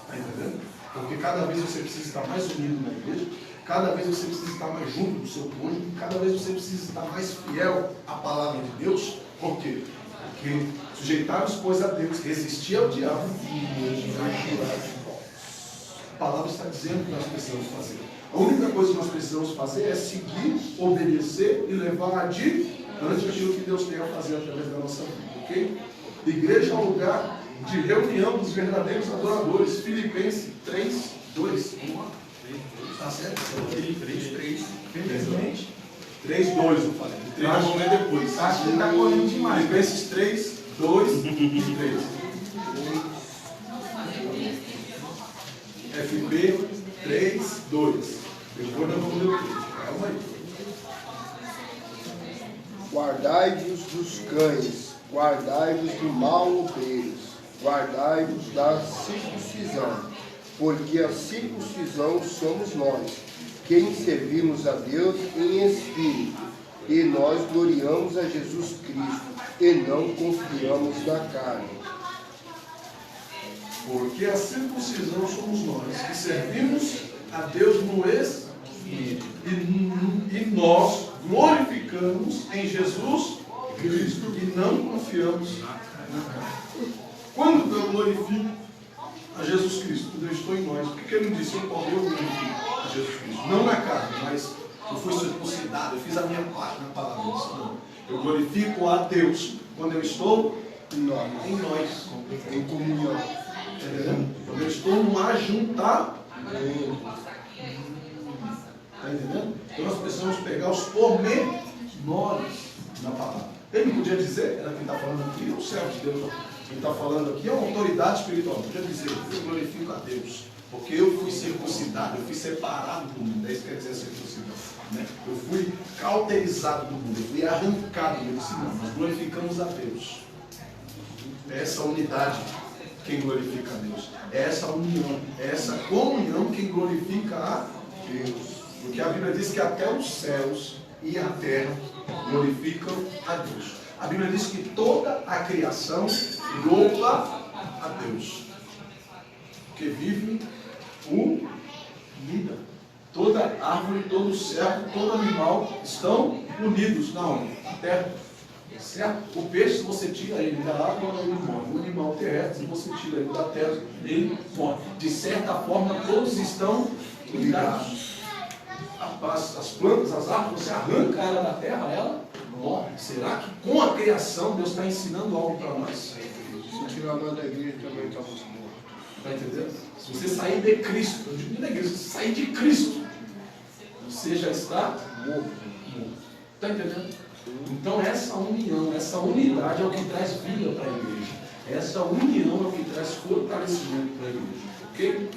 [SPEAKER 2] Está entendendo? Porque cada vez você precisa estar mais unido na igreja, cada vez você precisa estar mais junto do seu cônjuge, cada vez você precisa estar mais fiel à palavra de Deus. Por quê? Porque sujeitar-vos, pois, a Deus, resistir ao diabo e vai tirar. A palavra está dizendo que nós precisamos fazer. A única coisa que nós precisamos fazer é seguir, obedecer e levar adiante aquilo que Deus tem a fazer através da nossa vida. Ok? Igreja é um lugar de reunião dos verdadeiros adoradores. Filipenses 3, 2. Está certo? 3. 3, 2, eu falei. 3 eu vou ler depois.
[SPEAKER 5] Acho que está correndo demais.
[SPEAKER 2] Filipenses 3, 2 e 3. FP 3, 2. Depois nós vamos ler o 3. Calma aí.
[SPEAKER 4] Guardai-vos dos cães, guardai-vos do mal obreiros, guardai-vos da circuncisão, porque a circuncisão somos nós, quem servimos a Deus em espírito, e nós gloriamos a Jesus Cristo, e não confiamos na carne.
[SPEAKER 2] Porque a circuncisão somos nós, que servimos a Deus no espírito, e nós glorificamos em Jesus Cristo e não confiamos na carne. Quando eu glorifico a Jesus Cristo, quando eu estou em nós, porque ele não disse, eu glorifico a Jesus Cristo, não na carne, mas eu fui circuncidado, eu fiz a minha parte na palavra disso, não. Eu glorifico a Deus quando eu estou em nós,
[SPEAKER 4] Em comunhão.
[SPEAKER 2] entendeu? Quando eu estou no ajuntamento. Está entendendo? Então nós precisamos pegar os pormenores na palavra. Ele não podia dizer, era quem está falando aqui, é o servo de Deus. Quem está falando aqui é uma autoridade espiritual. Não podia dizer, eu glorifico a Deus, porque eu fui circuncidado, eu fui separado do mundo. É isso que quer dizer circuncidado. Né? Eu fui cauterizado do mundo, eu fui arrancado do mundo. Não, nós glorificamos a Deus. É essa unidade quem glorifica a Deus. É essa união, é essa comunhão quem glorifica a Deus. Porque a Bíblia diz que até os céus e a terra glorificam a Deus. A Bíblia diz que toda a criação louva a Deus. Porque vive unida. Toda árvore, todo servo, todo animal estão unidos na onde? Na terra. Certo? O peixe, se você tira ele da água, ele morre. O animal terrestre, se você tira ele da terra, ele morre. De certa forma, todos estão ligados. As plantas, as árvores, você arranca ela da terra, ela morre. Será que com a criação Deus está ensinando algo para nós?
[SPEAKER 4] Se tirar nós da igreja também estamos mortos.
[SPEAKER 2] Está entendendo? Se você sair de Cristo, eu digo da igreja, se você sair de Cristo, você já está morto. Está entendendo? Então essa união, essa unidade é o que traz vida para a igreja. Essa união é o que traz fortalecimento para a igreja. Ok?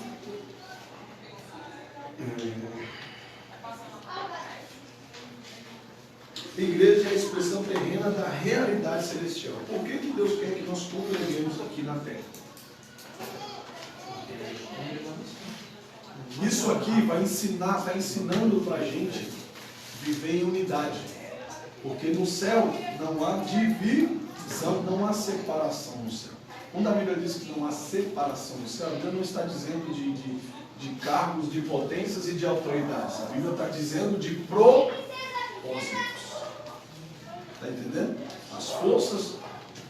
[SPEAKER 2] A igreja é a expressão terrena da realidade celestial. Por que Deus quer que nós congreguemos aqui na terra? Isso aqui vai ensinar, está ensinando para a gente viver em unidade. Porque no céu não há divisão, não há separação no céu. Quando a Bíblia diz que não há separação no céu, ela não está dizendo de cargos, de potências e de autoridades. A Bíblia está dizendo de propósitos. Está entendendo? As forças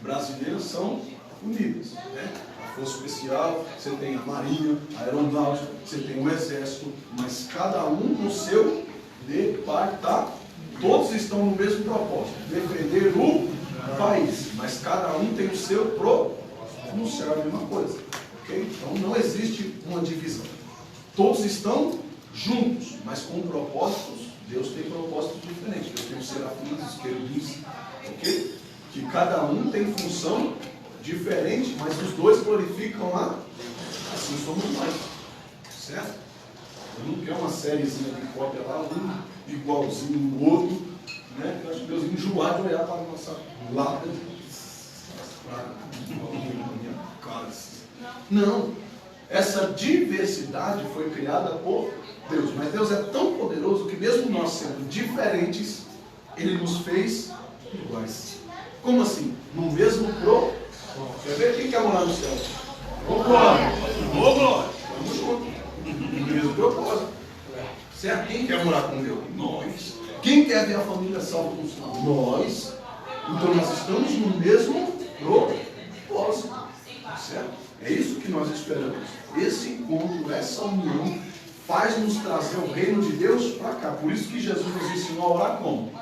[SPEAKER 2] brasileiras são unidas, né? A Força Especial, você tem a Marinha, a Aeronáutica, você tem o Exército, mas cada um no seu departamento. Todos estão no mesmo propósito, defender o país, mas cada um tem o seu propósito. No céu é a mesma coisa, ok? Então não existe uma divisão. Todos estão juntos, mas com propósitos. Deus tem propósitos diferentes. Deus tem os serafins, os querubins, ok? Que cada um tem função diferente, mas os dois glorificam lá. Assim somos nós, certo? Eu não quero uma sériezinha de cópia lá, um igualzinho no outro, né? Eu acho que Deus enjoar de olhar para a nossa lata. Não. Essa diversidade foi criada por Deus. Mas Deus é tão poderoso que mesmo nós sendo diferentes, Ele nos fez iguais. Como assim? No mesmo propósito. Quer ver quem quer morar no céu? Ô glória! Ô glória! Vamos juntos. No mesmo propósito. Certo? Quem quer morar com Deus? Nós. Quem quer ver a família salva no céu? Nós. Então nós estamos no mesmo propósito. Certo? É isso que nós esperamos. Esse encontro, essa união, faz-nos trazer o reino de Deus para cá. Por isso que Jesus nos ensinou a orar como?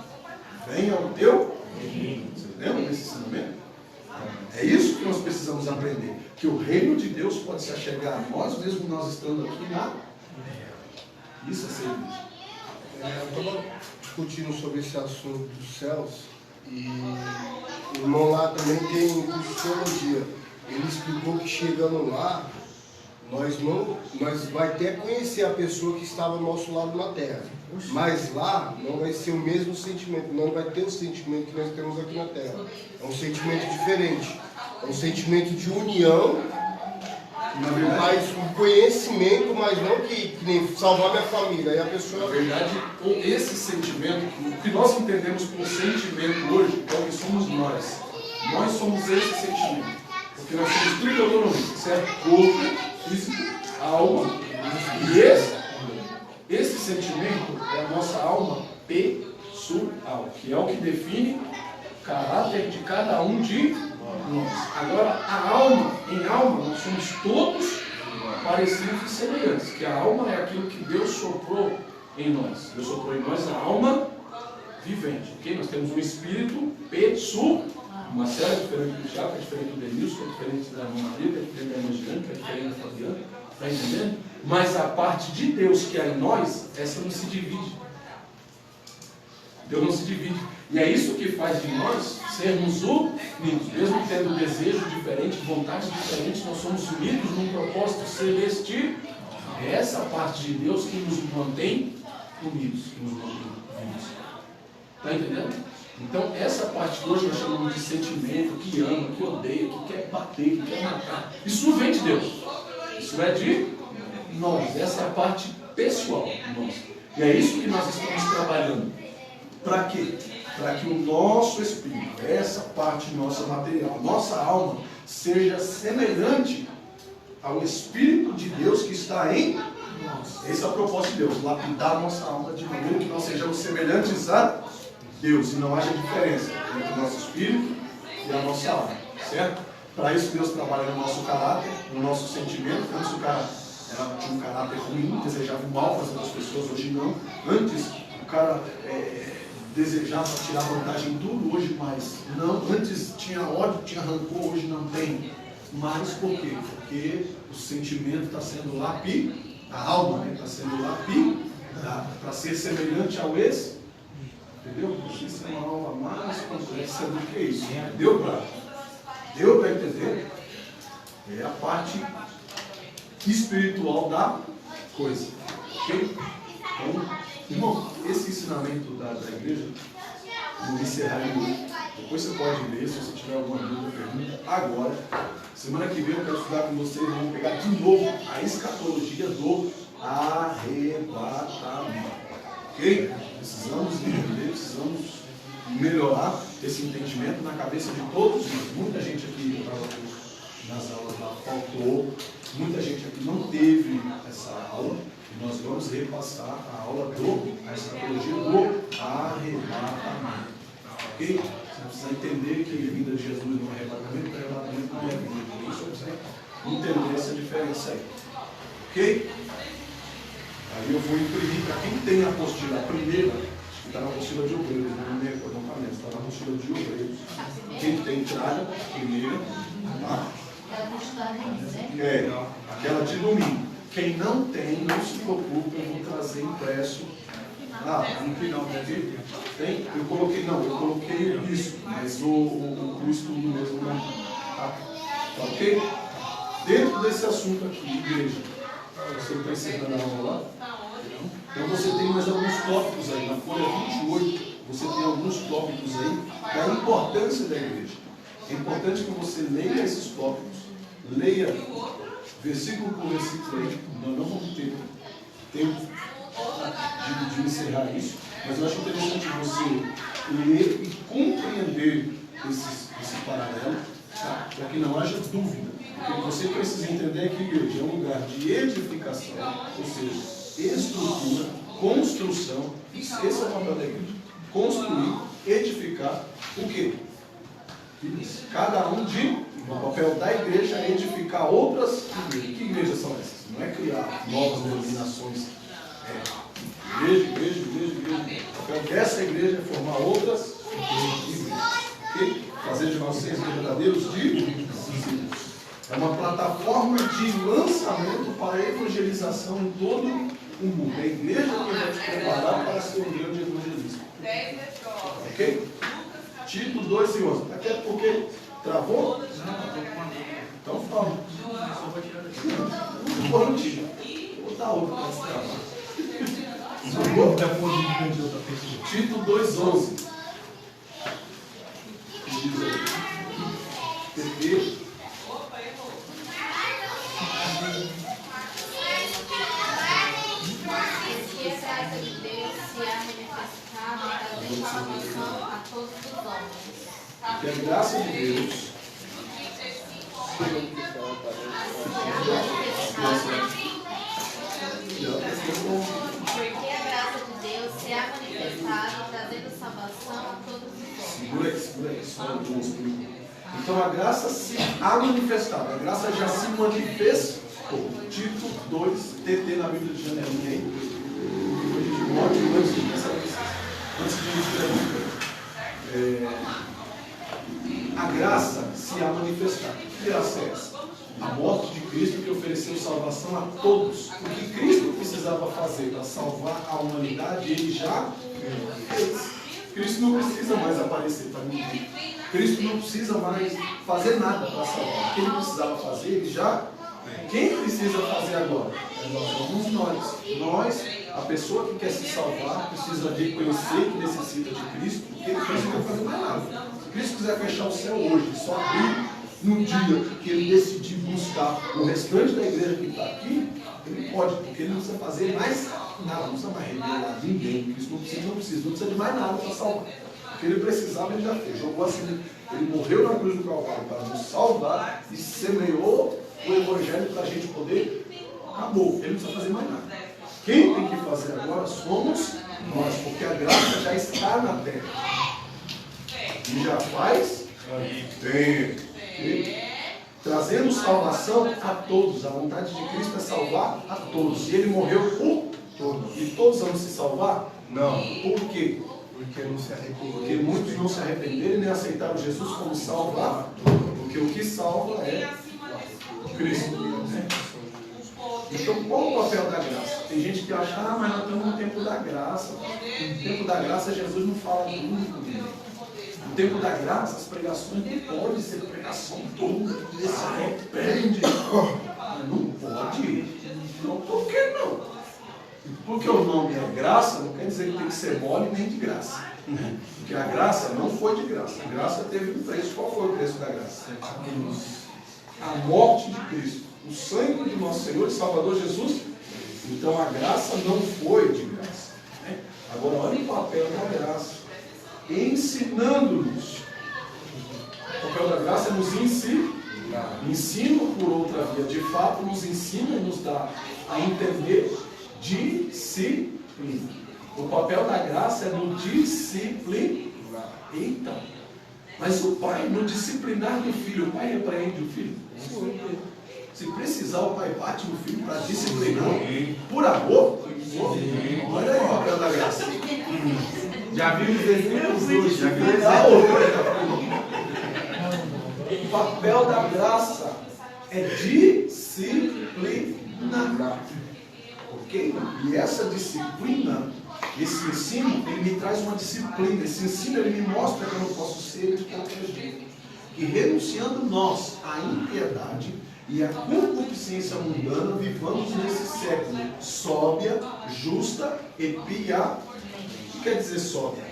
[SPEAKER 2] Venha o teu reino. Você lembra desse ensinamento? É isso que nós precisamos aprender. Que o reino de Deus pode se achegar a nós, mesmo nós estando aqui na... Isso é ser igreja.
[SPEAKER 4] Eu estava discutindo sobre esse assunto dos céus e o irmão lá também tem curso de teologia. Ele explicou que chegando lá, nós vai até conhecer a pessoa que estava ao nosso lado na terra. Mas lá não vai ser o mesmo sentimento, não vai ter o sentimento que nós temos aqui na terra. É um sentimento diferente. É um sentimento de união, mas um conhecimento, mas não que nem salvar minha família. Aí a pessoa...
[SPEAKER 2] Na verdade, esse sentimento, o que nós entendemos por sentimento hoje, é o que somos nós. Nós somos esse sentimento. Porque nós somos trigonometria, certo? Corpo, físico, alma. E esse sentimento é a nossa alma pessoal, que é o que define o caráter de cada um de nós. Agora, a alma, em alma, nós somos todos parecidos e semelhantes. Que a alma é aquilo que Deus soprou em nós. Deus soprou em nós a alma vivente. Okay? Nós temos um espírito pessoal. Uma célula diferente do Thiago, que é diferente do Denilson, que é diferente da irmã Maria, que é diferente da irmã Girane, que é diferente da Fabiana. Está entendendo? Mas a parte de Deus que há em nós, essa não se divide. Deus não se divide. E é isso que faz de nós sermos unidos. Mesmo tendo desejo diferente, vontades diferentes, nós somos unidos num propósito celestial. É essa parte de Deus que nos mantém unidos, que nos mantém vivos. Está entendendo? Então, essa parte que hoje nós chamamos de sentimento, que ama, que odeia, que quer bater, que quer matar, isso não vem de Deus. Isso é de nós. Essa é a parte pessoal nossa. E é isso que nós estamos trabalhando. Para quê? Para que o nosso espírito, essa parte nossa material, nossa alma, seja semelhante ao Espírito de Deus que está em nós. Esse é o propósito de Deus, lapidar a nossa alma de maneira que nós sejamos semelhantes a Deus e não haja diferença entre o nosso espírito e a nossa alma, certo? Para isso Deus trabalha no nosso caráter, no nosso sentimento. Antes o cara tinha um caráter ruim, desejava o mal para as outras pessoas, hoje não. Antes o cara desejava tirar vantagem em tudo, hoje mais não. Antes tinha ódio, tinha rancor, hoje não tem. Mas por quê? Porque o sentimento está sendo lapidado, a alma está sendo lapidada para ser semelhante ao ex. Entendeu? Isso é uma alma mais complexa do que isso. Deu para entender? É a parte espiritual da coisa. Ok? Então, irmão, esse ensinamento da igreja, vou encerrar ele. Depois você pode ler, se você tiver alguma dúvida, pergunta. Agora, semana que vem eu quero estudar com vocês, vamos pegar de novo a escatologia do arrebatamento. Ok? Precisamos entender, precisamos melhorar esse entendimento na cabeça de todos. Muita gente aqui estava nas aulas lá, faltou. Muita gente aqui não teve essa aula. E nós vamos repassar a aula a escatologia do arrebatamento. Ok? Você precisa entender que a vinda de Jesus no arrebatamento não é vinda. Isso você entender essa diferença aí. Ok? Aí eu vou imprimir para quem tem a apostila, a primeira, que está na apostila de Obreiros, não me recordo, não está na apostila de Obreiros. Quem tem, traga a primeira, tá? Aquela de domingo. Quem não tem, não se preocupe, eu vou trazer impresso. No final, tem? Eu coloquei isso, mas o estudo mesmo não. Tá ok? Dentro desse assunto aqui, igreja, você está encerrando a aula lá? Então você tem mais alguns tópicos aí, na folha 28, você tem alguns tópicos aí da importância da igreja. É importante que você leia esses tópicos, leia versículo por versículo aí, nós não vamos ter tempo de encerrar isso, mas eu acho interessante você ler e compreender esse paralelo, tá? Para que não haja dúvida. Porque você precisa entender que a igreja é um lugar de edificação, ou seja, estrutura, construção. Esse é o papel da igreja. Construir, edificar, o quê? Cada um o papel da igreja é edificar outras igrejas. Que igrejas são essas? Não é criar novas denominações. Igreja. O papel dessa igreja é formar outras igrejas. Okay? Fazer de vocês verdadeiros discípulos. É uma plataforma de lançamento para a evangelização em todo o mundo. É a igreja que vai te preparar para ser um grande evangelista. Ok? Tito 2 e 11. Até porque travou? Então fala. Não vou tira. Vou dar outro para destravar. Tito 2, 11. Diz aí. PP. Que a graça de Deus
[SPEAKER 6] se há manifestado, trazendo salvação a todos os homens.
[SPEAKER 2] Segura aí, só um. Então a graça se há manifestado, a graça já se manifestou. Tito 2, TT na Bíblia de janelinha aí. Depois a gente mostra antes de pensar nisso. Antes de escrever. A graça se há manifestado. Que graça é essa? A morte de Cristo que ofereceu salvação a todos. O que Cristo precisava fazer para salvar a humanidade, ele já fez. Cristo não precisa mais aparecer para ninguém. Cristo não precisa mais fazer nada para salvar. O que ele precisava fazer, ele já. Quem precisa fazer agora? Somos nós. Nós, a pessoa que quer se salvar, precisa reconhecer que necessita de Cristo, porque ele não precisa fazer mais nada. Se Cristo quiser fechar o céu hoje, só abrir no dia que ele decidir buscar o restante da igreja que está aqui, ele pode, porque ele não precisa fazer mais nada, não precisa mais revelar ninguém. Cristo não precisa de mais nada para salvar. O que ele precisava, ele já fez. Jogou assim, ele morreu na cruz do Calvário para nos salvar e semeou o evangelho para a gente poder. Acabou, ele não precisa fazer mais nada. Quem tem que fazer agora somos nós, porque a graça já está na terra. E já faz tempo. Trazendo salvação a todos. A vontade de Cristo é salvar a todos. E ele morreu por todos. E todos vão se salvar? Não. Por quê? Porque muitos não se arrependeram e nem aceitaram Jesus como salvador. Porque o que salva é Cristo. Né? Então, qual o papel da graça? Tem gente que acha, mas nós estamos no tempo da graça. No tempo da graça, Jesus não fala tudo. No tempo da graça, as pregações não podem ser pregação toda, se arrepende. Não pode. Não, por que não? Porque o nome é graça, não quer dizer que tem que ser mole nem de graça. Porque a graça não foi de graça. A graça teve um preço. Qual foi o preço da graça? A cruz. A morte de Cristo. O sangue de nosso Senhor e Salvador Jesus. Então a graça não foi de graça. Agora olha o papel da graça. Ensinando-nos. O papel da graça é nos ensinar. Ensino por outra via. De fato nos ensina e nos dá a entender disciplina. O papel da graça é no disciplinar. Eita! Mas o pai, no disciplinar do filho, o pai repreende o filho? Se precisar, o pai bate no filho para disciplinar. Por amor? Olha aí o papel da graça.
[SPEAKER 5] Já viu os exemplos hoje? Já viu
[SPEAKER 2] O papel da graça é disciplinar. Ok? E essa disciplina, esse ensino, ele me traz uma disciplina. Esse ensino, ele me mostra que eu não posso ser de qualquer jeito. Que renunciando nós à impiedade e à concupiscência mundana, vivamos nesse século sóbria, justa e pia. O que quer dizer sóbria?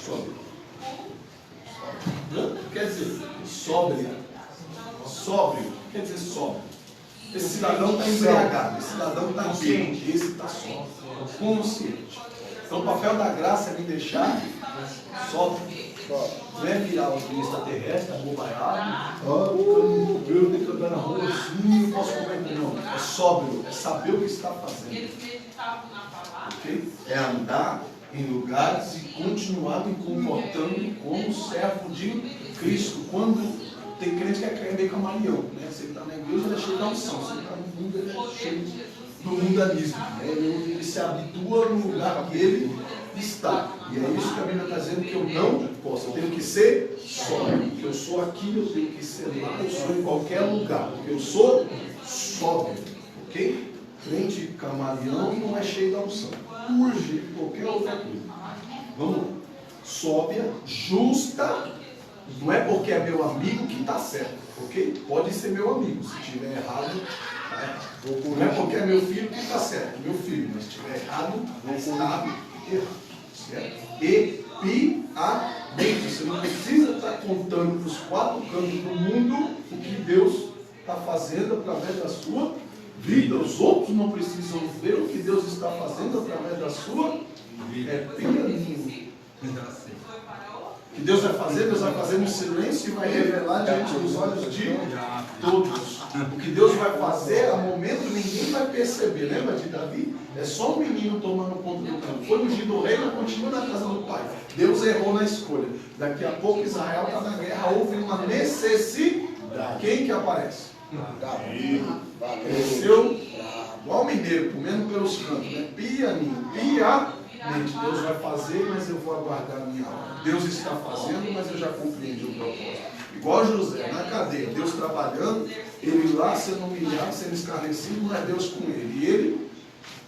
[SPEAKER 2] Sóbria. Quer dizer sóbria. Sóbrio. Quer dizer sóbrio. Esse cidadão está embriagado, esse cidadão está consciente, esse está sóbrio, consciente. Então o papel da graça é me deixar sóbrio. Não é virar um extraterrestre, abobaiado, eu tenho que andar na rua assim, eu posso comer. Não, é sóbrio, é saber o que está fazendo. Okay? É andar em lugares e continuar me comportando como servo de Cristo. Quando tem crente que é meio camaleão, né? Você está na igreja, ele é cheio da unção. Você está no mundo, ele é cheio do mundanismo. Né? Ele se habitua no lugar que ele está. E é isso que a Bíblia está dizendo que eu não posso. Eu tenho que ser sóbrio. Porque eu sou aqui, eu tenho que ser lá, eu sou em qualquer lugar. Porque eu sou sóbrio. Ok? Crente camaleão não é cheio da unção. Urge qualquer outra coisa. Vamos lá. Sóbria, justa. Não é porque é meu amigo que está certo, ok? Pode ser meu amigo, se estiver errado, tá errado. Não é porque é meu filho que está certo, meu filho, mas se estiver errado, está errado, certo? E piamente, você não precisa estar contando para os quatro cantos do mundo o que Deus está fazendo através da sua vida. Os outros não precisam ver o que Deus está fazendo através da sua vida. É pianinho. O que Deus vai fazer no silêncio e vai revelar diante dos olhos de todos. O que Deus vai fazer, a momento ninguém vai perceber. Lembra de Davi? É só um menino tomando conta do campo. Foi ungido o rei, mas continua na casa do pai. Deus errou na escolha. Daqui a pouco Israel está na guerra, houve uma necessidade. Quem que aparece? Cresceu igual mineiro, comendo pelos cantos, né? Pianinho, Deus vai fazer, mas eu vou aguardar a minha hora. Deus está fazendo, mas eu já compreendi o propósito. Igual José, na cadeia, Deus trabalhando, ele lá sendo humilhado, sendo escarnecido, mas Deus com ele. E ele,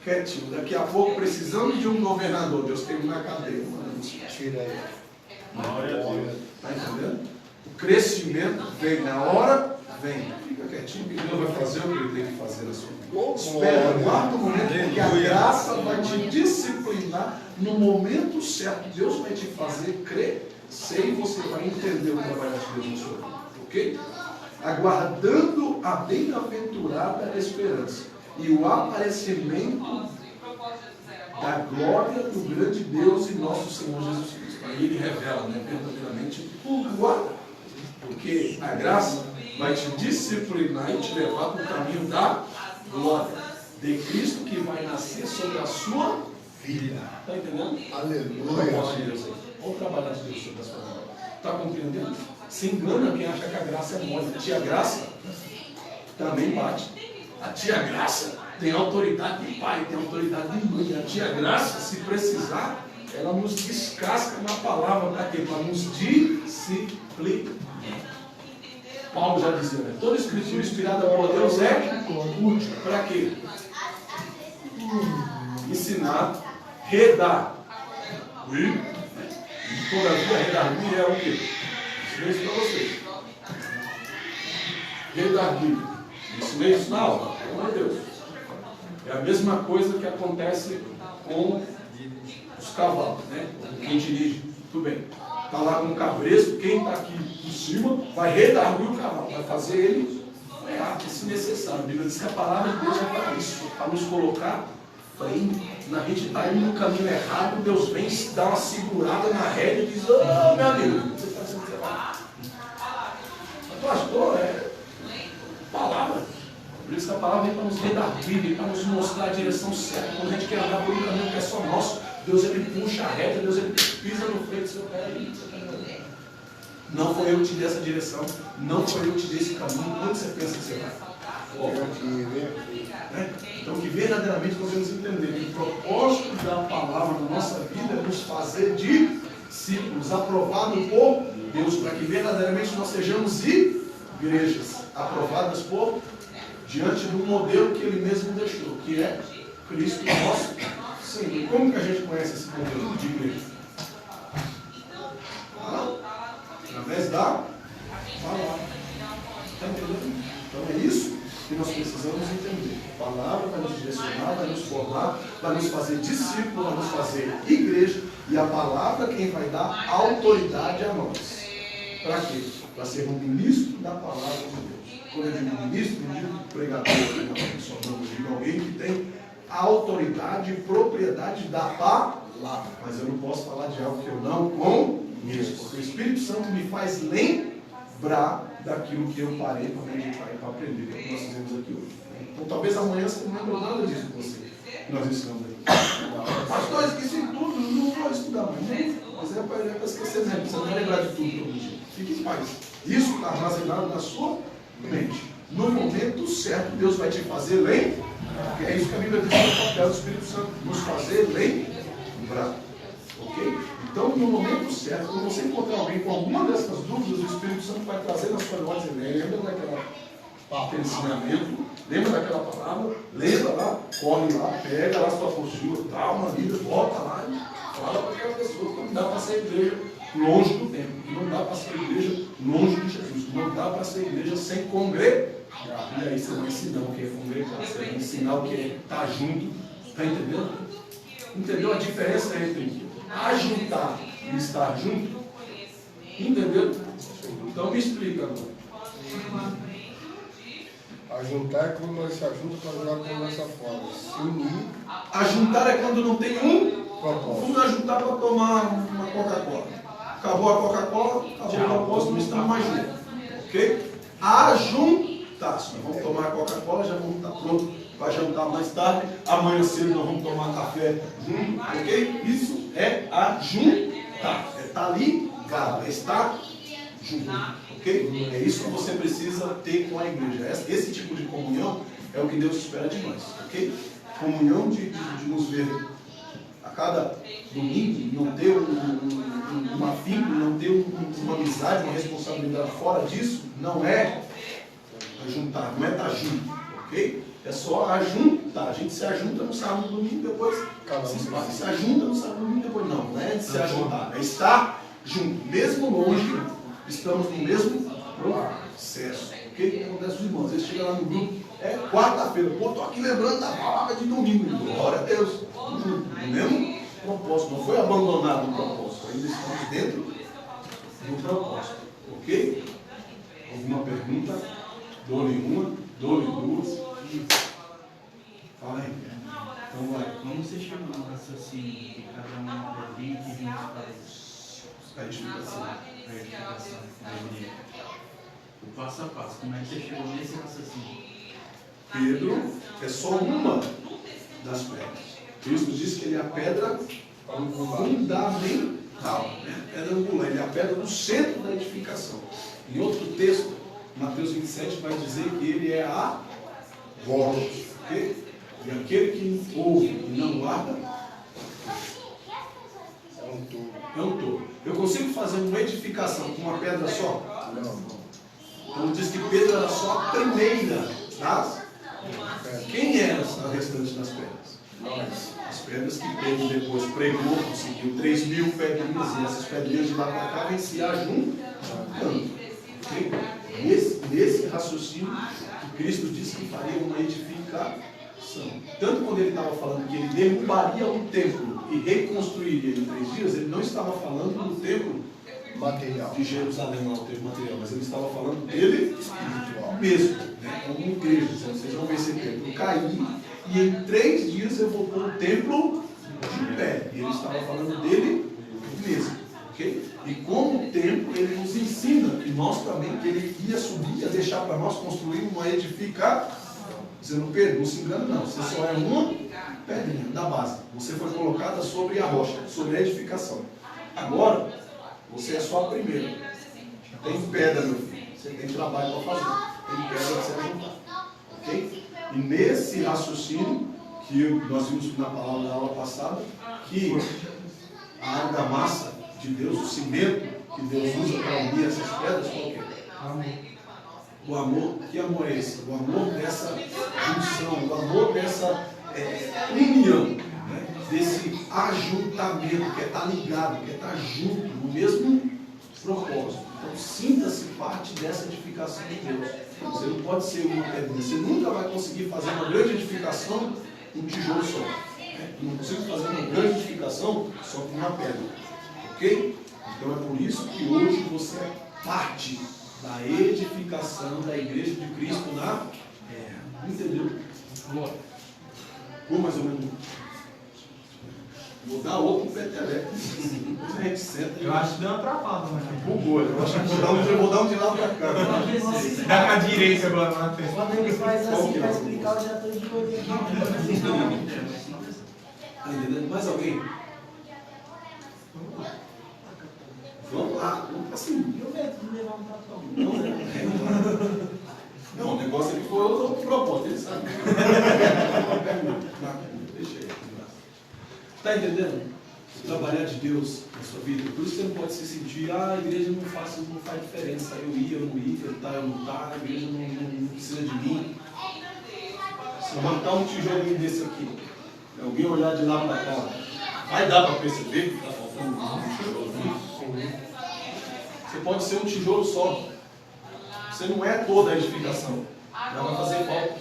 [SPEAKER 2] quietinho, daqui a pouco precisando de um governador, Deus tem ele na cadeia. Mano, tira ele. Está entendendo? O crescimento vem na hora, vem. Fica quietinho, que Deus vai fazer o que ele tem que fazer na sua vida. Espera, guarda o momento, porque a graça vai te disciplinar no momento certo. Deus vai te fazer crescer e você vai entender o trabalho de Deus na sua vida. Ok? Aguardando a bem-aventurada esperança e o aparecimento da glória do grande Deus e nosso Senhor Jesus Cristo. Aí ele revela, né, verdadeiramente o guarda. Porque a graça vai te disciplinar e te levar para o caminho da glória de Cristo que vai nascer sobre a sua vida. Está entendendo? Aleluia. Olha o trabalho de Deus sobre a sua vida. Está compreendendo? Se engana quem acha que a graça é mole. A tia Graça também bate. A tia Graça tem autoridade de pai, tem autoridade de mãe. A tia Graça, se precisar, ela nos descasca na palavra. Para quê? Para nos disciplinar. Paulo já dizia, né? Toda escritura inspirada por Deus é útil. Para quê? Ensinar, redarguir. Todavia, redarguir é o quê? Ensinei isso para vocês. Redarguir. Ensinei isso na aula, pelo amor de Deus. É a mesma coisa que acontece com os cavalos, né? Quem dirige, tudo bem. Está lá com o cabresto, quem está aqui em cima vai redarguir o cavalo, vai fazer ele frear, se necessário. A Bíblia diz que a palavra de Deus é para isso, para nos colocar freio. A gente está indo no caminho errado, Deus vem dar uma segurada na rédea e diz: ô meu amigo, você está sendo levado. Mas pastor, é palavra. Por isso que a palavra vem para nos redarguir, para nos mostrar a direção certa. Quando a gente quer andar por um caminho que é só nosso, Deus ele puxa a rédea, Deus ele pisa no freio do seu pé aí. Não foi eu que te dei essa direção, não foi eu que te dei esse caminho. Onde você pensa que você vai? Então, que verdadeiramente nós devemos entender que o propósito da palavra na nossa vida é nos fazer discípulos, aprovados por Deus, para que verdadeiramente nós sejamos igrejas, aprovadas por diante do modelo que Ele mesmo deixou, que é Cristo nosso Senhor. Como que a gente conhece esse modelo de igreja? Através da palavra. Está entendendo? Então é isso que nós precisamos entender. A palavra vai nos direcionar, vai nos formar, vai nos fazer discípulo, vai nos fazer igreja, e a palavra quem vai dar autoridade a nós. Para quê? Para ser um ministro da palavra de Deus. Quando eu digo ministro, eu digo pregador, eu digo alguém que tem a autoridade e propriedade da palavra. Mas eu não posso falar de algo que eu não conheço, porque o Espírito Santo me faz lembrar daquilo que eu parei para meditar e para aprender, que é o que nós fizemos aqui hoje. Então talvez amanhã você não lembre nada disso com você, que nós ensinamos aqui. Pastor, eu esqueci tudo, não vou estudar mais. Mas é para esquecer mesmo, você não vai lembrar de tudo todo dia. Fique em paz. Isso está armazenado na sua mente. No momento certo, Deus vai te fazer lembrar. Porque é isso que a Bíblia diz no papel do Espírito Santo, nos fazer lembrar. Ok? Então, no momento certo, quando você encontrar alguém com alguma dessas dúvidas, o Espírito Santo vai trazer na sua memória e dizer: lembra daquele ensinamento, lembra daquela palavra, lembra lá, corre lá, pega lá sua apostila, dá uma lida, volta lá e fala para aquela pessoa que não dá para ser igreja longe do tempo, que não dá para ser igreja longe de Jesus, que não dá para ser igreja sem congregar. E aí você vai ensinar o que é congregar, você vai ensinar o que é estar junto. Está entendendo? Entendeu a diferença entre ajuntar e estar junto? Entendeu? Então me explica agora.
[SPEAKER 4] Ajuntar é quando nós se ajuntamos para jogar a conversa fora. Se unir.
[SPEAKER 2] Ajuntar é quando não tem um
[SPEAKER 4] propósito.
[SPEAKER 2] Vamos ajuntar para tomar uma Coca-Cola. Acabou a Coca-Cola, acabou o propósito, não estamos mais juntos. Ok? Ajuntar. Se nós vamos tomar a Coca-Cola, já vamos estar prontos para jantar mais tarde. Amanhã cedo nós vamos tomar café junto. Ok? Isso é ajuntar. É estar ligado. É estar junto. Ok? É isso que você precisa ter com a igreja. Esse tipo de comunhão é o que Deus espera de nós. Ok? Comunhão de nos ver a cada domingo, não ter um afinco, não ter uma amizade, uma responsabilidade fora disso, não é ajuntar, não é estar junto, ok? É só ajuntar. A gente se ajunta no sábado, no domingo, depois se ajunta no sábado, no domingo, depois não é se ajuntar, é estar junto. Mesmo longe, estamos no mesmo processo, ok? O que acontece com os irmãos? Eles chegam lá no grupo, é quarta-feira, pô, estou aqui lembrando da palavra de domingo, glória a Deus, estamos juntos, no mesmo propósito, não foi abandonado o propósito, ainda estamos dentro do propósito, ok? Alguma pergunta? Dou-lhe uma, dou-lhe duas. Fala aí. Então vai.
[SPEAKER 5] Como você chegou no raciocínio que cada um é livre de
[SPEAKER 2] A edificação.
[SPEAKER 5] a edificação da igreja? O passo a passo, como é que você chegou nesse raciocínio?
[SPEAKER 2] Pedro é só uma das pedras. Cristo disse que ele é a pedra fundamental, né? Pedra angular, ele é a pedra do centro da edificação. Em outro texto, Mateus 27 vai dizer que ele é a voz. Okay? E aquele que ouve e não guarda é um tolo. Eu consigo fazer uma edificação com uma pedra só?
[SPEAKER 4] Não.
[SPEAKER 2] Então diz que Pedro era só a primeira das. Quem eram o restante das pedras? As pedras que Pedro depois pregou, conseguiu 3.000 pedrinhas, e essas pedrinhas de lá para cá vêm se ajuntando. Okay? Nesse raciocínio que Cristo disse que faria uma edificação. Tanto quando ele estava falando que ele derrubaria o templo e reconstruiria em 3 dias, ele não estava falando do templo
[SPEAKER 4] material
[SPEAKER 2] de Jerusalém, lá o templo material, mas ele estava falando dele espiritual mesmo, né? Como igreja. Vocês vão ver esse templo cair e em 3 dias eu vou pôr o templo de pé. E ele estava falando dele mesmo. Okay? E como templo, ele nos ensina que nós também, que ele ia subir, ia deixar para nós construir uma edificação. Dizendo, Pedro, não se engane não, você só é uma pedrinha da base. Você foi colocada sobre a rocha, sobre a edificação. Agora, você é só a primeira. Tem pedra, meu filho. Você tem trabalho para fazer. Tem pedra para você ajudar. Ok? E nesse raciocínio, que nós vimos na palavra da aula passada, que a argamassa de Deus, o cimento que Deus usa para unir essas pedras, qual que é? Amor. O amor, que amor é esse? O amor dessa junção, o amor dessa união, né? Desse ajuntamento, que é estar ligado, que é estar junto, no mesmo propósito. Então, sinta-se parte dessa edificação de Deus. Você não pode ser uma pedrinha, você nunca vai conseguir fazer uma grande edificação com um tijolo só. Né? Eu não consigo fazer uma grande edificação só com uma pedra. Ok? Então, é por isso que hoje você é parte da edificação da Igreja de Cristo na terra. Entendeu? Como mais ou menos? Vou dar outro peteleco. A gente senta.
[SPEAKER 3] Eu acho que deu uma travada, mas
[SPEAKER 2] Bugou. Eu acho que vou dar um de lá para cá.
[SPEAKER 3] dá com a direita agora na frente.
[SPEAKER 7] Quando ele faz assim para explicar, eu já estou de olho aqui.
[SPEAKER 2] Tá entendendo? Mais alguém? Vamos lá. Assim.
[SPEAKER 7] Eu medo de levar um tapão.
[SPEAKER 2] Não, o negócio aqui foi outro propósito, ele sabe. Deixa aí. Está entendendo? Trabalhar de Deus na sua vida. Por isso você não pode se sentir, a igreja não faz diferença. Eu ia, eu não ia, eu não tá, a igreja não precisa de mim. Se eu botar um tijolinho desse aqui, alguém olhar de lá para cá, vai dar para perceber que está faltando um tijolinho? Você pode ser um tijolo só. Você não é toda a edificação. Não vai fazer falta.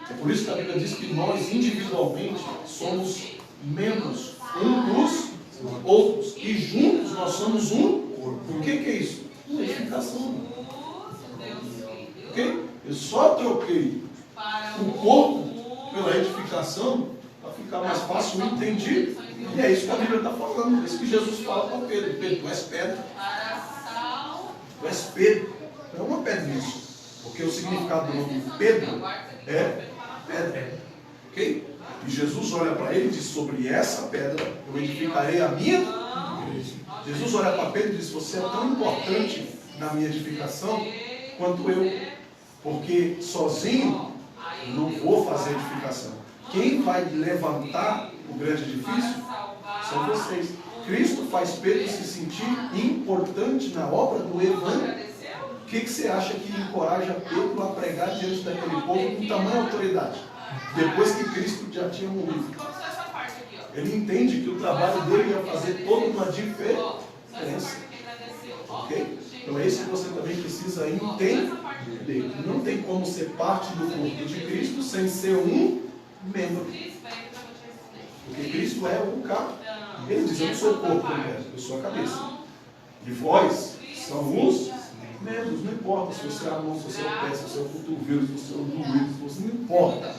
[SPEAKER 2] É por isso que a Bíblia diz que nós individualmente somos membros um dos outros. E juntos nós somos um corpo. O que é isso? Uma edificação. Ok? Eu só troquei o corpo pela edificação para ficar mais fácil entender. E é isso que a Bíblia está falando. É isso que Jesus fala para Pedro. Pedro, tu és pedra. Tu és Pedro. Não é uma pedra isso. Porque o significado do nome Pedro é pedra. Ok? E Jesus olha para ele e diz, sobre essa pedra eu edificarei a minha igreja. Jesus olha para Pedro e diz, você é tão importante na minha edificação quanto eu. Porque sozinho eu não vou fazer edificação. Quem vai levantar o grande edifício são vocês. Cristo faz Pedro se sentir importante na obra do Evangelho. O que você acha que encoraja Pedro a pregar diante daquele povo com tamanha autoridade? Depois que Cristo já tinha morrido. Ele entende que o trabalho dele ia fazer toda uma diferença. Ok? Então é isso que você também precisa entender. Não tem como ser parte do corpo de Cristo sem ser um membro. Porque Cristo é o cara. Ele diz, eu não sou o corpo, eu sou a cabeça. E vós são os membros. Não importa se você é a mão, se você é o pé, se você é o cotovelo, se você é o joelho, se você não importa.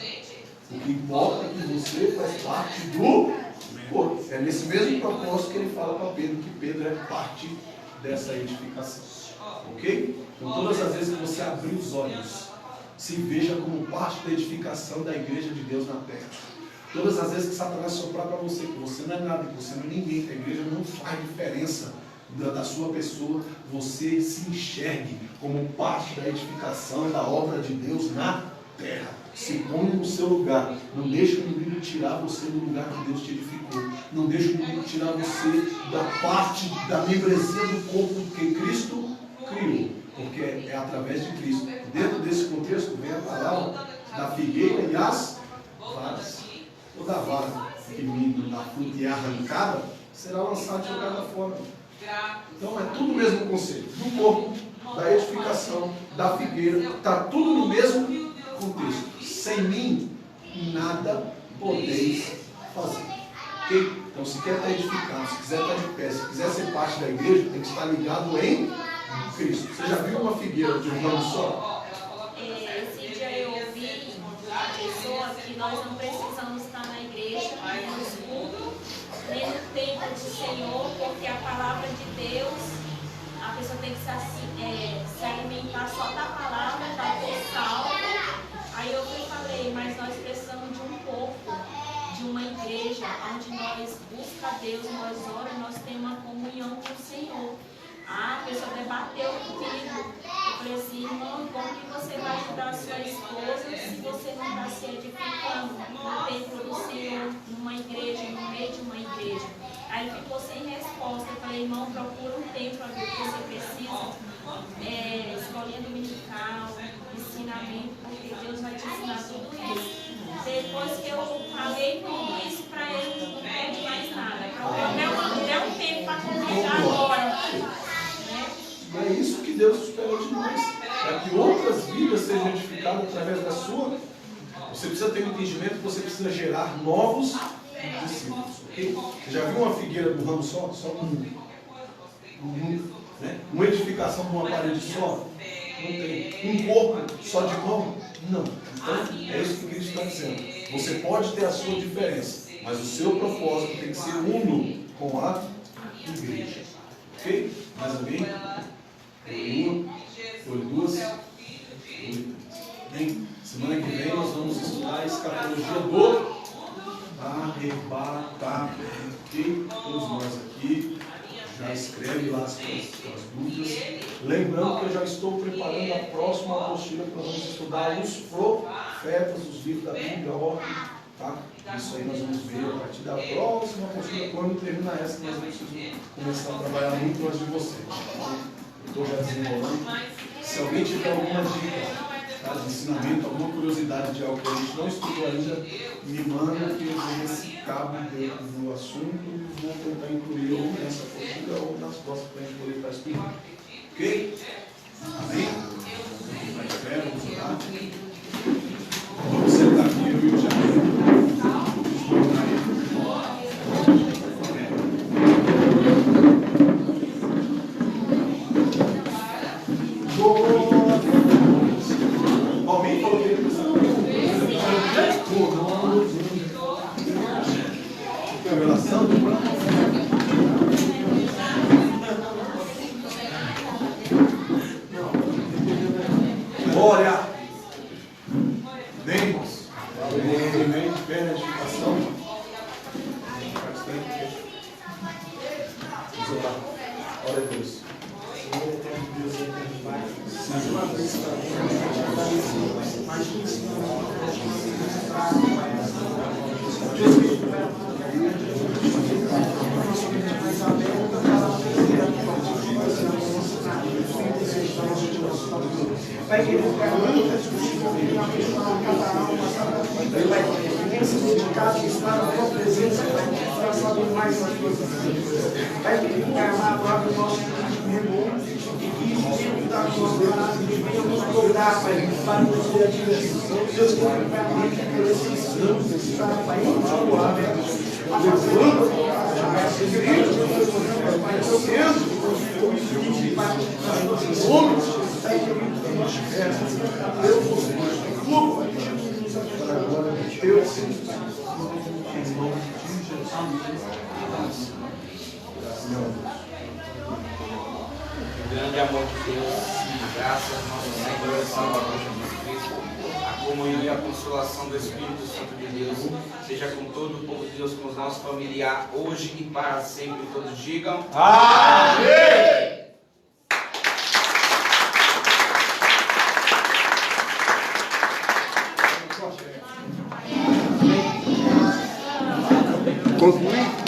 [SPEAKER 2] O que importa é que você faz parte do corpo. É nesse mesmo propósito que ele fala para Pedro, que Pedro é parte dessa edificação. Ok? Então todas as vezes que você abrir os olhos, se veja como parte da edificação da igreja de Deus na terra. Todas as vezes que Satanás soprar para você, que você não é nada, que você não é ninguém, que a igreja não faz diferença da sua pessoa, você se enxergue como parte da edificação da obra de Deus na terra. Se põe no seu lugar. Não deixe o inimigo tirar você do lugar que Deus te edificou. Não deixe o inimigo tirar você da parte da membresia do corpo que Cristo criou. porque é através de Cristo. Dentro desse contexto vem a palavra da figueira e as varas. Toda vara que mina na fruta e é arrancada será lançada e jogada fora. Então é tudo o mesmo conceito. Do corpo, da edificação, da figueira, está tudo no mesmo contexto. Sem mim, nada podeis fazer. Ok? Então, se quer estar edificado, se quiser estar de pé, se quiser ser parte da igreja, tem que estar ligado em Cristo. Você já viu uma figueira de um ramo só?
[SPEAKER 8] Esse dia eu ouvi a pessoa que nós não precisamos estar na igreja, nos cultos, nem no templo do Senhor, porque a palavra de Deus, a pessoa tem que se alimentar só da palavra, da salva. Aí eu falei, mas nós precisamos de um corpo, de uma igreja, onde nós buscamos Deus, nós oramos, nós temos uma comunhão com o Senhor. A pessoa debateu comigo. Eu falei assim, irmão, como que você vai ajudar a sua esposa se você não está se edificando no templo do Senhor, numa igreja, no meio de uma igreja? Aí ele ficou sem resposta. Eu falei, irmão, procura um templo que você precisa, escolinha dominical, ensinamento, porque Deus vai te ensinar tudo isso. Depois que eu falei tudo isso para ele, não pede mais nada. Deu um tempo para congregar agora.
[SPEAKER 2] É isso que Deus espera de nós. Para que outras vidas sejam edificadas através da sua. Você precisa ter um entendimento que você precisa gerar novos discípulos. Okay? Você já viu uma figueira do ramo só? Só né? Uma edificação de uma parede só? Não tem. Um corpo só de mão? Não. Então, é isso que Cristo está dizendo. Você pode ter a sua diferença, mas o seu propósito tem que ser uno com a igreja. Ok? Mais alguém? Foi uma, foi duas, foi três. Bem, semana que vem nós vamos estudar a escatologia do arrebatamento. Ok? Todos nós aqui. Já escreve lá as dúvidas. Lembrando que eu já estou preparando a próxima apostila que nós vamos estudar os profetas, os livros da Bíblia, a ordem, tá? Isso aí nós vamos ver a partir da próxima apostila, quando terminar essa, nós vamos começar a trabalhar muito antes de vocês. Eu estou já desenrolando. Se alguém tiver alguma dica, tá, de ensinamento, alguma curiosidade de algo que a gente não estudou ainda, me manda que eu vejo esse cabo dentro do assunto. Vou tentar incluir ou nessa apostila ou nas próximas para a gente poder estar estudando. Ok? Amém? Vamos orar. Vamos sentar aqui, eu e o Tiago. Alguém falou que ele precisava revelação? Glória! Bem, irmãos. Amém. Pé na edificação. Vamos orar. Glória a Deus.
[SPEAKER 7] Senhor eterno Deus e eterno Pai, mais uma vez para mim, mais um ensinamento para a gente traz, Pai, Deus me libera mais aberta para a Pai, que ele quer muito discutir na questão cada alma, Pai, nesse dedicado que está na tua presença, Pai, para saber mais as coisas. Pai, que ele quer amar o nosso remumo e que isso da tua palavra venha nos cobrar, Pai, para nos ver a direção. Deus, que vai realmente precisamos estar, Pai, em tua aberta. Levando a igreja, Pai, eu homens, Pai, que nós tivermos, Deus, culpa, para a glória de Deus, em nome de Jesus.
[SPEAKER 9] O grande amor de Deus e graças ao nosso Senhor e Salvador Jesus Cristo, a comunhão e a consolação do Espírito Santo de Deus seja com todo o povo de Deus, com os nossos familiares, hoje e para sempre. Todos digam amém!
[SPEAKER 4] Concluí?